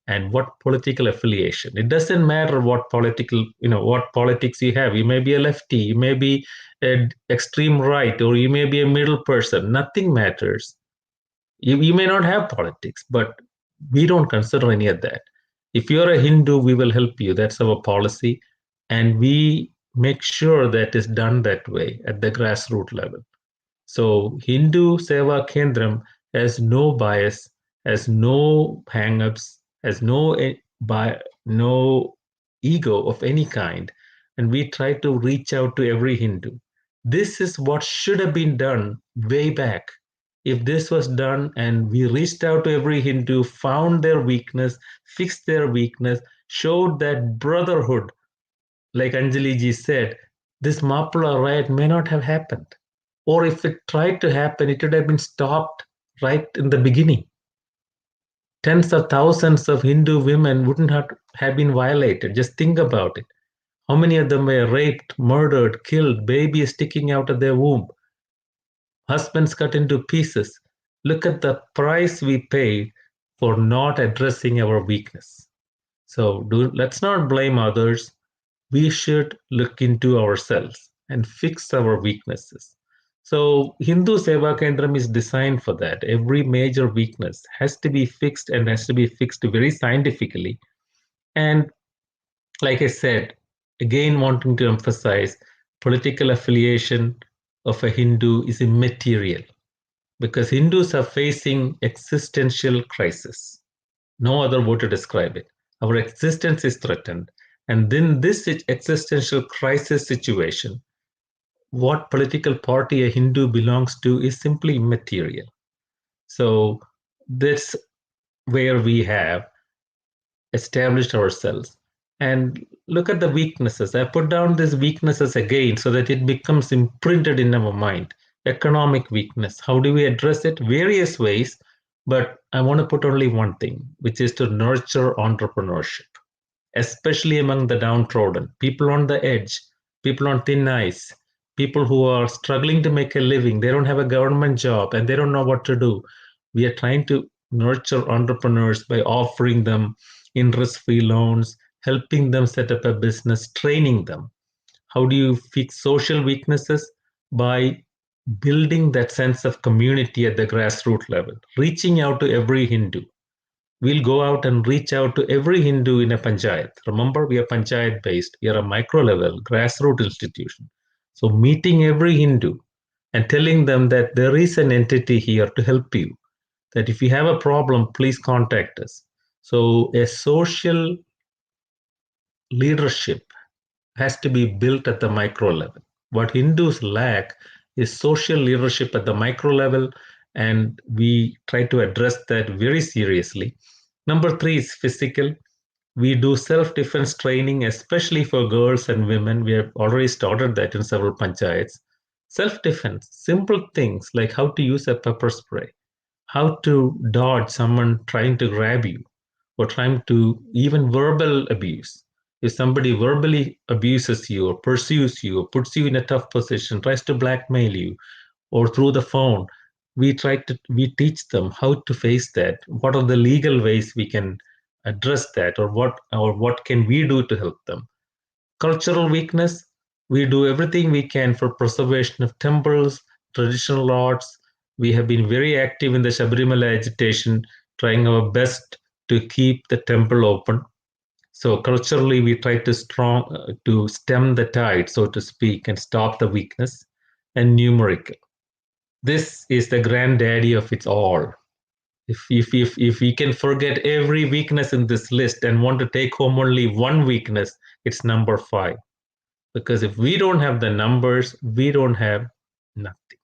and what political affiliation, it doesn't matter what what politics you have. You may be a lefty, you may be an extreme right, or you may be a middle person. Nothing matters. You may not have politics, but we don't consider any of that. If you're a Hindu, we will help you. That's our policy. And we make sure that is done that way at the grassroots level. So Hindu Seva Kendram has no bias, has no hang-ups, has no ego of any kind, and we try to reach out to every Hindu. This is what should have been done way back. If this was done and we reached out to every Hindu, found their weakness, fixed their weakness, showed that brotherhood, like Anjali ji said, this Mappila riot may not have happened. Or if it tried to happen, it would have been stopped right in the beginning. Tens of thousands of Hindu women wouldn't have been violated. Just think about it. How many of them were raped, murdered, killed, babies sticking out of their womb, husbands cut into pieces? Look at the price we paid for not addressing our weakness. So let's not blame others. We should look into ourselves and fix our weaknesses. So Hindu Seva Kendram is designed for that. Every major weakness has to be fixed, and has to be fixed very scientifically. And like I said, again wanting to emphasize, political affiliation of a Hindu is immaterial, because Hindus are facing existential crisis. No other word to describe it. Our existence is threatened. And then this existential crisis situation, what political party a Hindu belongs to is simply immaterial. So that's where we have established ourselves. And look at the weaknesses. I put down these weaknesses again so that it becomes imprinted in our mind. Economic weakness. How do we address it? Various ways. But I want to put only one thing, which is to nurture entrepreneurship, especially among the downtrodden, people on the edge, people on thin ice, people who are struggling to make a living. They don't have a government job and they don't know what to do. We are trying to nurture entrepreneurs by offering them interest-free loans, helping them set up a business, training them. How do you fix social weaknesses? By building that sense of community at the grassroots level, reaching out to every Hindu. We'll go out and reach out to every Hindu in a panchayat. Remember, we are panchayat based. We are a micro level, grassroots institution. So meeting every Hindu and telling them that there is an entity here to help you, that if you have a problem, please contact us. So a social leadership has to be built at the micro level. What Hindus lack is social leadership at the micro level, and we try to address that very seriously. Number three is physical. We do self-defense training, especially for girls and women. We have already started that in several panchayats. Self-defense, simple things like how to use a pepper spray, how to dodge someone trying to grab you, or trying to even verbal abuse. If somebody verbally abuses you or pursues you or puts you in a tough position, tries to blackmail you, or through the phone, we teach them how to face that. What are the legal ways we can address that, or what can we do to help them? Cultural weakness, we do everything we can for preservation of temples, traditional arts. We have been very active in the Sabarimala agitation, trying our best to keep the temple open. So culturally, we try to stem the tide, so to speak, and stop the weakness. And numerical, this is the granddaddy of it all. If we can forget every weakness in this list and want to take home only one weakness, it's number 5. Because if we don't have the numbers, we don't have nothing.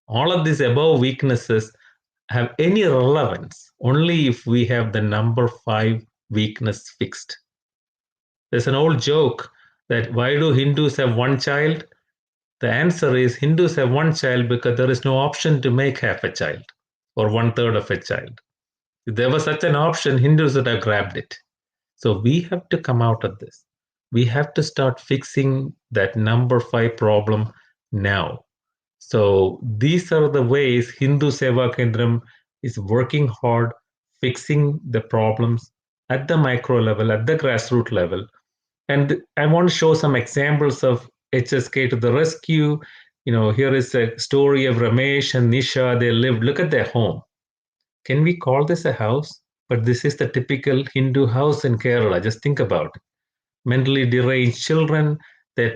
All of these above weaknesses have any relevance only if we have the number 5 weakness fixed. There's an old joke that why do Hindus have one child? The answer is Hindus have one child because there is no option to make half a child or 1/3 of a child. If there was such an option, Hindus would have grabbed it. So we have to come out of this. We have to start fixing that number 5 problem now. So these are the ways Hindu Seva Kendram is working hard, fixing the problems at the micro level, at the grassroots level. And I want to show some examples of HSK to the rescue. Here is a story of Ramesh and Nisha. They lived, look at their home. Can we call this a house? But this is the typical Hindu house in Kerala. Just think about it. Mentally deranged children, they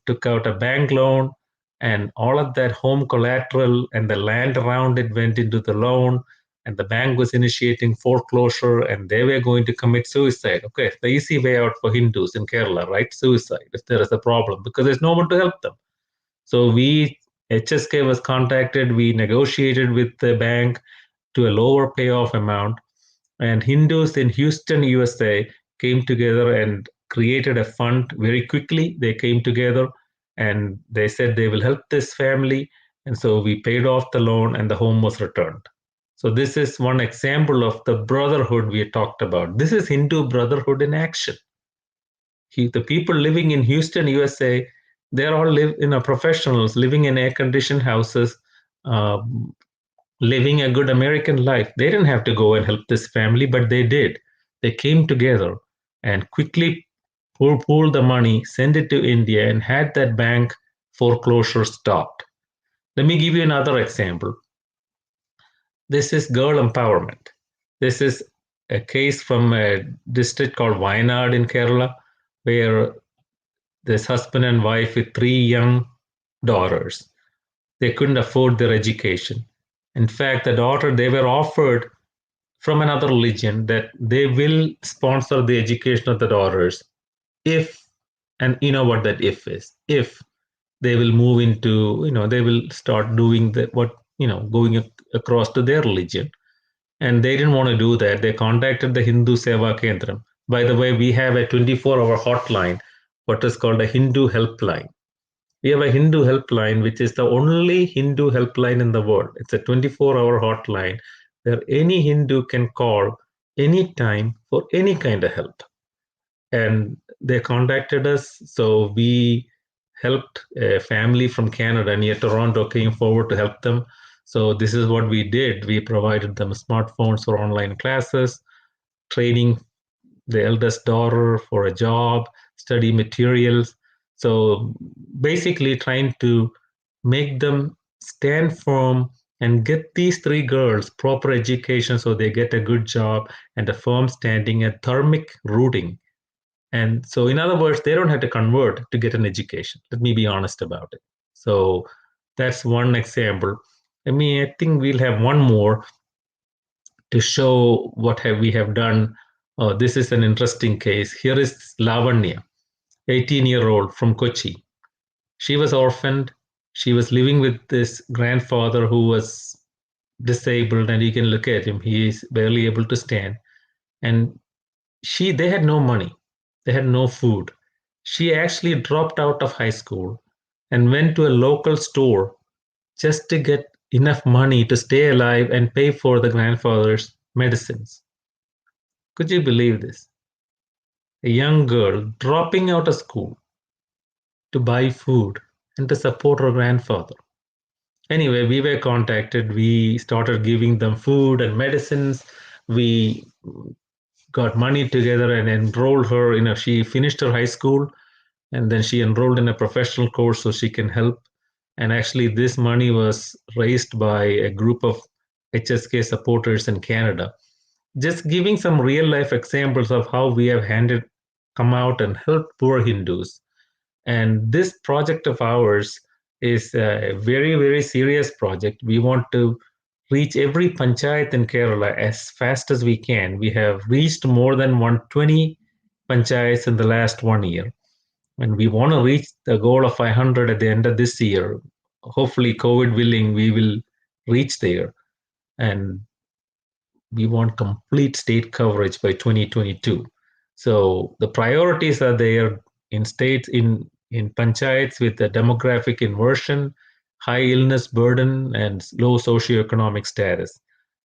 took out a bank loan, and all of that home collateral and the land around it went into the loan, and the bank was initiating foreclosure, and they were going to commit suicide. Okay, the easy way out for Hindus in Kerala, right? Suicide, if there is a problem, because there's no one to help them. So HSK was contacted, we negotiated with the bank to a lower payoff amount, and Hindus in Houston, USA came together and created a fund very quickly. They came together and they said they will help this family. And so we paid off the loan and the home was returned. So this is one example of the brotherhood we talked about. This is Hindu brotherhood in action. The people living in Houston, USA, they're all professionals living in air-conditioned houses, living a good American life. They didn't have to go and help this family, but they did. They came together and quickly pooled the money, sent it to India, and had that bank foreclosure stopped. Let me give you another example. This is girl empowerment. This is a case from a district called Wayanad in Kerala, where this husband and wife with 3 young daughters, they couldn't afford their education. In fact, the daughter, they were offered from another religion that they will sponsor the education of the daughters if, and you know what that if is, if they will move into, they will start doing going across to their religion. And they didn't want to do that. They contacted the Hindu Seva Kendram. By the way, we have a 24-hour hotline, what is called a Hindu helpline. We have a Hindu helpline, which is the only Hindu helpline in the world. It's a 24-hour hotline where any Hindu can call anytime for any kind of help. And they contacted us. So we helped a family from Canada near Toronto, came forward to help them. So this is what we did. We provided them smartphones for online classes, training the eldest daughter for a job, study materials. So basically trying to make them stand firm and get these 3 girls proper education so they get a good job and a firm standing, a dharmic rooting. And so in other words, they don't have to convert to get an education. Let me be honest about it. So That's one example. I think we'll have one more to show what we have done. Oh, this is an interesting case. Here is Lavanya, 18-year-old from Kochi. She was orphaned. She was living with this grandfather who was disabled, and you can look at him. He is barely able to stand. And they had no money. They had no food. She actually dropped out of high school and went to a local store just to get enough money to stay alive and pay for the grandfather's medicines. Could you believe this? A young girl dropping out of school to buy food and to support her grandfather. Anyway, we were contacted. We started giving them food and medicines. We got money together and enrolled her. She finished her high school and then she enrolled in a professional course so she can help. And actually, this money was raised by a group of HSK supporters in Canada. Just giving some real life examples of how we have come out and helped poor Hindus. And this project of ours is a very, very serious project. We want to reach every panchayat in Kerala as fast as we can. We have reached more than 120 panchayats in the last 1 year. And we want to reach the goal of 500 at the end of this year. Hopefully, COVID willing, we will reach there. And we want complete state coverage by 2022. So the priorities are there in states, in panchayats with a demographic inversion, high illness burden, and low socioeconomic status.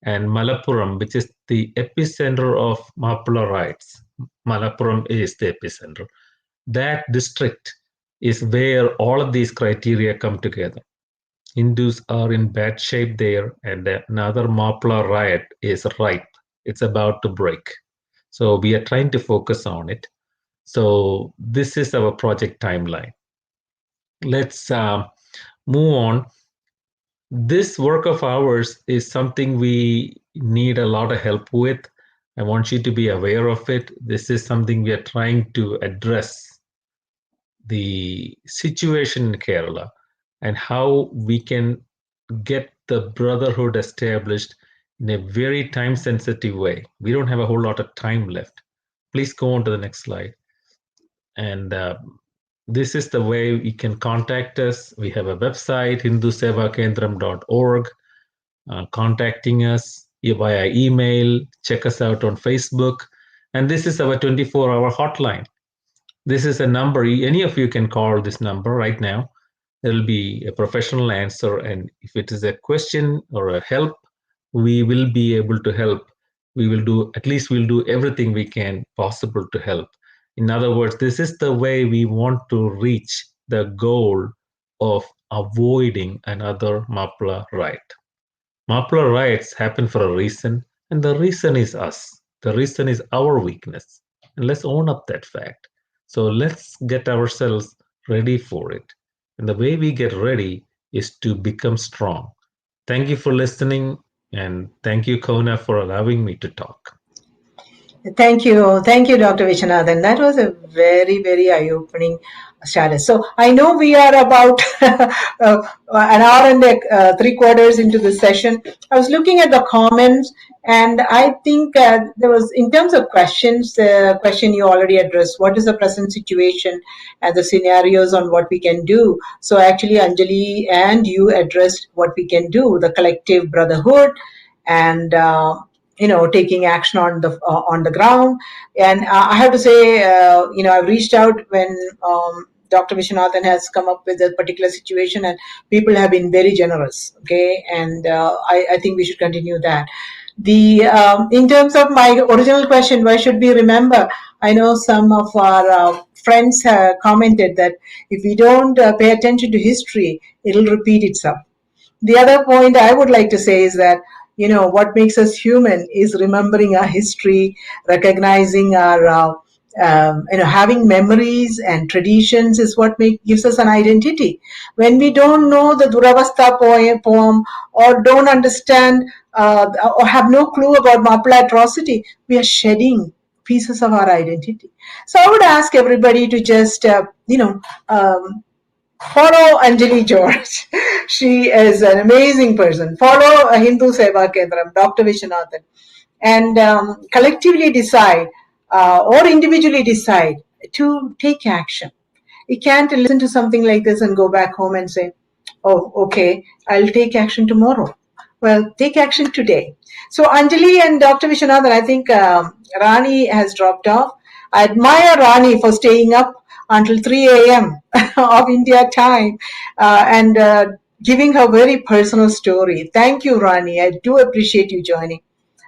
And Malappuram, which is the epicenter of Mappila riots. Malappuram is the epicenter. That district is where all of these criteria come together. Hindus are in bad shape there, and another Mappila riot is ripe. It's about to break. So we are trying to focus on it. So this is our project timeline. Let's move on. This work of ours is something we need a lot of help with. I want you to be aware of it. This is something we are trying to address, the situation in Kerala and how we can get the brotherhood established in a very time sensitive way. We don't have a whole lot of time left. Please go on to the next slide. And this is the way you can contact us. We have a website, hindusevakendram.org. Contacting us via email, check us out on Facebook. And this is our 24-hour hotline. This is a number, any of you can call this number right now. There will be a professional answer. And if it is a question or a help, we will be able to help. We'll do everything we can possible to help. In other words, this is the way we want to reach the goal of avoiding another Mappila riot. Mappila riots happen for a reason, and the reason is us. The reason is our weakness. And let's own up that fact. So let's get ourselves ready for it. And the way we get ready is to become strong. Thank you for listening, and thank you, Kona, for allowing me to talk. Thank you, Dr. Vishwanathan. That was a very, very eye-opening status. So I know we are about an hour and 3/4 into the session. I was looking at the comments, and I think there was, in terms of questions, the question you already addressed, what is the present situation and the scenarios on what we can do. So actually, Anjali and you addressed what we can do, the collective brotherhood, and taking action on the ground. And I have to say, I've reached out when Dr. Vishwanathan has come up with a particular situation, and people have been very generous. Okay, and I think we should continue that. In terms of my original question, why should we remember? I know some of our friends have commented that if we don't pay attention to history, it'll repeat itself. The other point I would like to say is that, what makes us human is remembering our history, recognizing our, having memories and traditions is what gives us an identity. When we don't know the Duravastha poem or don't understand or have no clue about Mappila atrocity, we are shedding pieces of our identity. So I would ask everybody to just, follow Anjali George. She is an amazing person. Follow Hindu Seva Kendram, Dr. Vishwanathan, and collectively decide or individually decide to take action. You can't listen to something like this and go back home and say, oh, okay, I'll take action tomorrow. Well, take action today. So Anjali and Dr. Vishwanathan, I think Rani has dropped off. I admire Rani for staying up until 3 a.m. of India time and giving her very personal story. Thank you, Rani. I do appreciate you joining.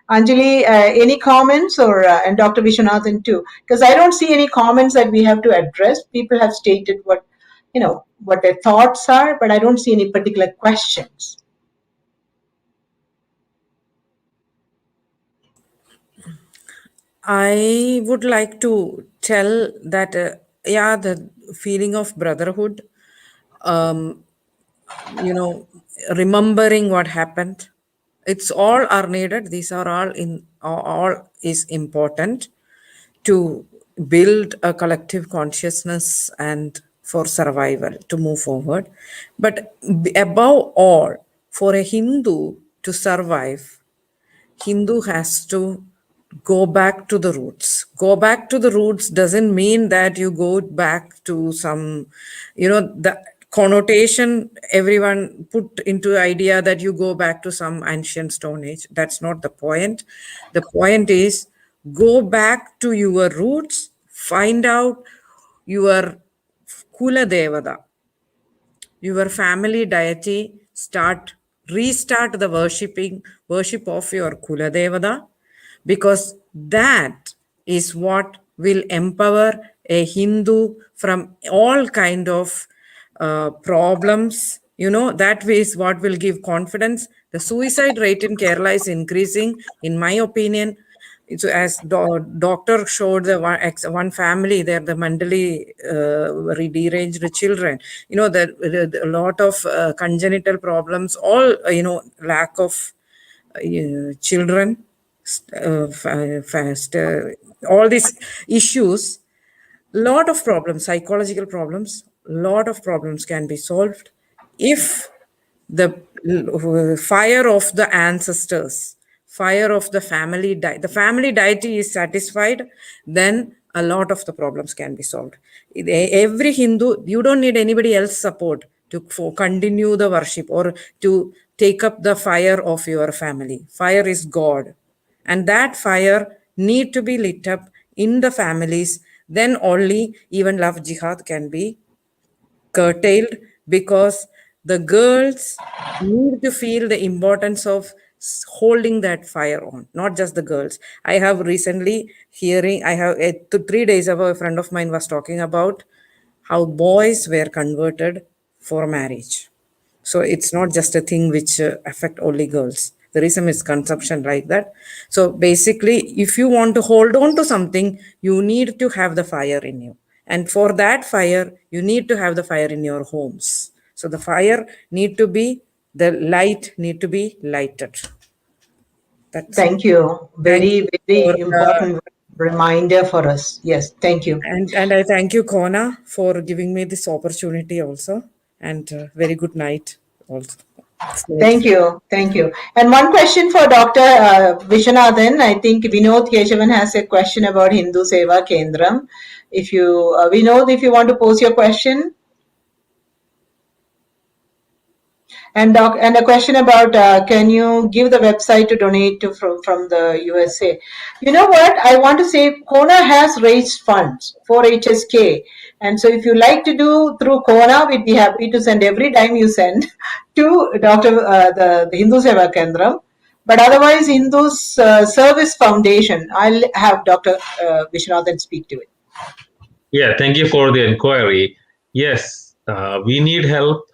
Anjali, any comments or and Dr. Vishwanathan too? Because I don't see any comments that we have to address. People have stated what their thoughts are, but I don't see any particular questions. I would like to tell that, the feeling of brotherhood, remembering what happened, it's all are needed. These are all is important to build a collective consciousness and for survival to move forward. But above all, for a Hindu to survive, Hindu has to go back to the roots. Go back to the roots doesn't mean that you go back to some, the connotation everyone put into idea that you go back to some ancient stone age. That's not the point. The point is go back to your roots, find out your Kula Devada, your family deity, restart the worship of your Kula Devada, because that is what will empower a Hindu from all kind of problems. That is what will give confidence. The suicide rate in Kerala is increasing, in my opinion. So as doctor showed the one family there, the mentally deranged children, a lot of congenital problems, all lack of children, all these issues, lot of problems, psychological problems, lot of problems can be solved if the fire of the ancestors, fire of the family deity is satisfied, then a lot of the problems can be solved. Every Hindu, you don't need anybody else's support to continue the worship or to take up the fire of your family. Fire is God, and that fire need to be lit up in the families. Then only even love jihad can be curtailed, because the girls need to feel the importance of holding that fire on, not just the girls. I have recently I have 3 days ago, a friend of mine was talking about how boys were converted for marriage. So it's not just a thing which affect only girls. There is a misconception like that. So basically, if you want to hold on to something, you need to have the fire in you. And for that fire, you need to have the fire in your homes. So the fire the light need to be lighted. That's Thank you. Thank Very, you very important reminder for us. Yes, thank you. and I thank you, Kona, for giving me this opportunity also. And very good night also. Thank you. Thank you. And one question for Dr. Vishwanathan. I think Vinod Keshavan has a question about Hindu Seva Kendram. If you, Vinod, if you want to pose your question. And a question about can you give the website to donate to from the USA? You know what? I want to say Kona has raised funds for HSK. And so if you like to do through Kona, we'd be happy to send every dime you send to the Hindu Seva Kendram. But otherwise, Hindus Service Foundation, I'll have Dr. Vishwanathan speak to it. Yeah, thank you for the inquiry. Yes, we need help.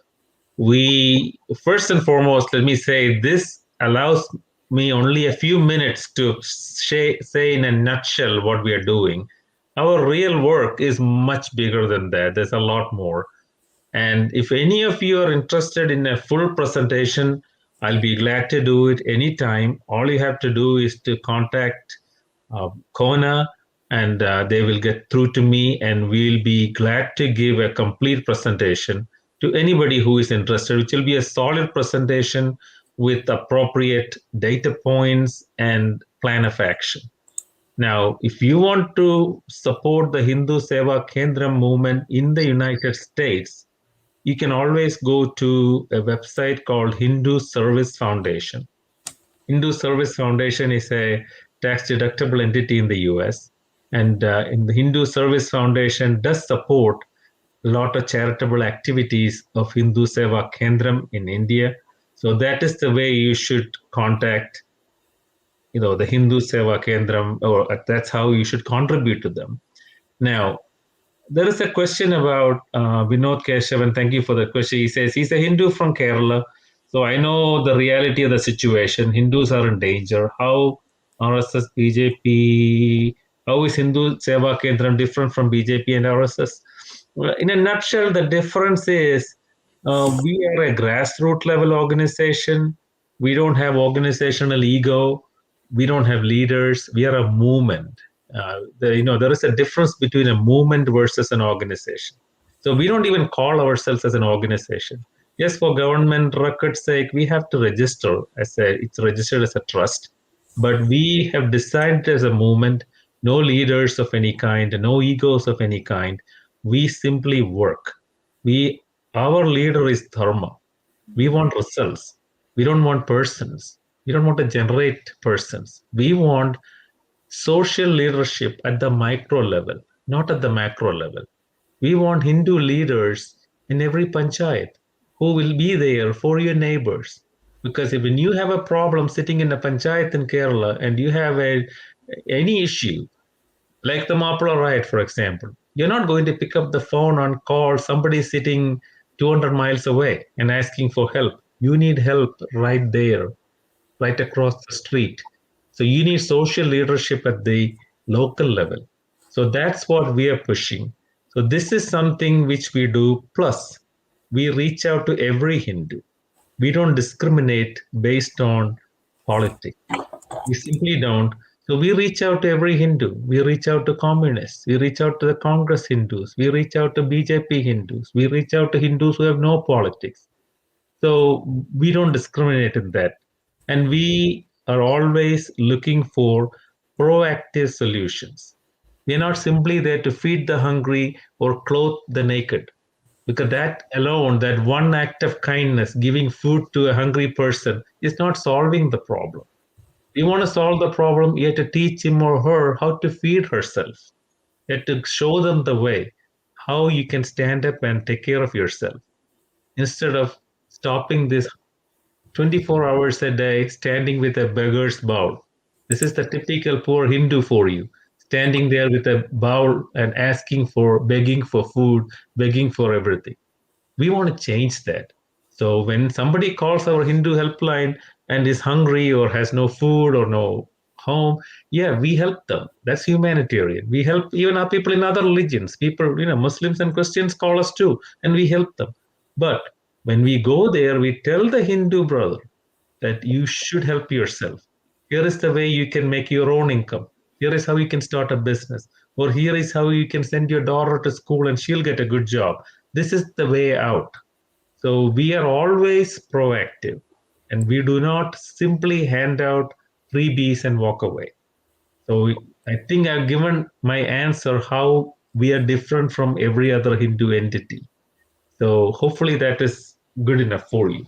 We, first and foremost, let me say this allows me only a few minutes to say in a nutshell what we are doing. Our real work is much bigger than that. There's a lot more. And if any of you are interested in a full presentation, I'll be glad to do it anytime. All you have to do is to contact Kona, and they will get through to me, and we'll be glad to give a complete presentation to anybody who is interested, which will be a solid presentation with appropriate data points and plan of action. Now, if you want to support the Hindu Seva Kendram movement in the United States, you can always go to a website called Hindu Service Foundation. Hindu Service Foundation is a tax-deductible entity in the US, and in the Hindu Service Foundation does support a lot of charitable activities of Hindu Seva Kendram in India. So that is the way you should contact the Hindu Seva Kendram, or that's how you should contribute to them. Now, there is a question about Vinod Keshavan. Thank you for the question. He says he's a Hindu from Kerala. So I know the reality of the situation. Hindus are in danger. How RSS, BJP, how is Hindu Seva Kendram different from BJP and RSS? Well, in a nutshell, the difference is we are a grassroots level organization. We don't have organizational ego. We don't have leaders. We are a movement. There is a difference between a movement versus an organization. So we don't even call ourselves as an organization. Yes, for government record's sake, we have to register it's registered as a trust. But we have decided as a movement, no leaders of any kind, no egos of any kind. We simply work. Our leader is Dharma. We want results. We don't want persons. We don't want to generate persons. We want social leadership at the micro level, not at the macro level. We want Hindu leaders in every panchayat who will be there for your neighbors. Because when you have a problem sitting in a panchayat in Kerala and you have any issue, like the Mappila riot, for example, you're not going to pick up the phone and call somebody sitting 200 miles away and asking for help. You need help right there, right across the street. So you need social leadership at the local level. So that's what we are pushing. So this is something which we do. Plus, we reach out to every Hindu. We don't discriminate based on politics. We simply don't. So we reach out to every Hindu. We reach out to communists. We reach out to the Congress Hindus. We reach out to BJP Hindus. We reach out to Hindus who have no politics. So we don't discriminate in that. And we are always looking for proactive solutions. We are not simply there to feed the hungry or clothe the naked, because that alone, that one act of kindness, giving food to a hungry person, is not solving the problem. We want to solve the problem. You have to teach him or her how to feed herself. You have to show them the way, how you can stand up and take care of yourself, instead of stopping this 24 hours a day standing with a beggar's bowl. This is the typical poor Hindu for you, standing there with a bowl and begging for food, begging for everything. We want to change that. So when somebody calls our Hindu helpline and is hungry or has no food or no home, yeah, we help them. That's humanitarian. We help even our people in other religions. People, Muslims and Christians call us too, and we help them. But when we go there, we tell the Hindu brother that you should help yourself. Here is the way you can make your own income. Here is how you can start a business. Or here is how you can send your daughter to school and she'll get a good job. This is the way out. So we are always proactive, and we do not simply hand out freebies and walk away. So I think I've given my answer how we are different from every other Hindu entity. So hopefully that is good enough for you.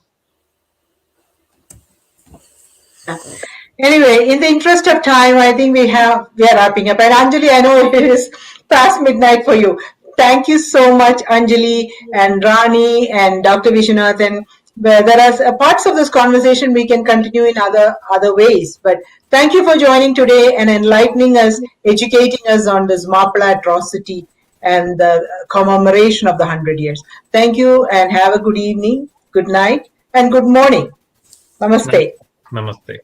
Anyway, in the interest of time, I think we are wrapping up. And Anjali, I know it is past midnight for you. Thank you so much, Anjali and Rani and Dr. Vishwanathan. There are parts of this conversation we can continue in other ways. But thank you for joining today and enlightening us, educating us on this Mappila atrocity and the commemoration of the 100 years. Thank you, and have a good evening, good night, and good morning. Namaste. Namaste.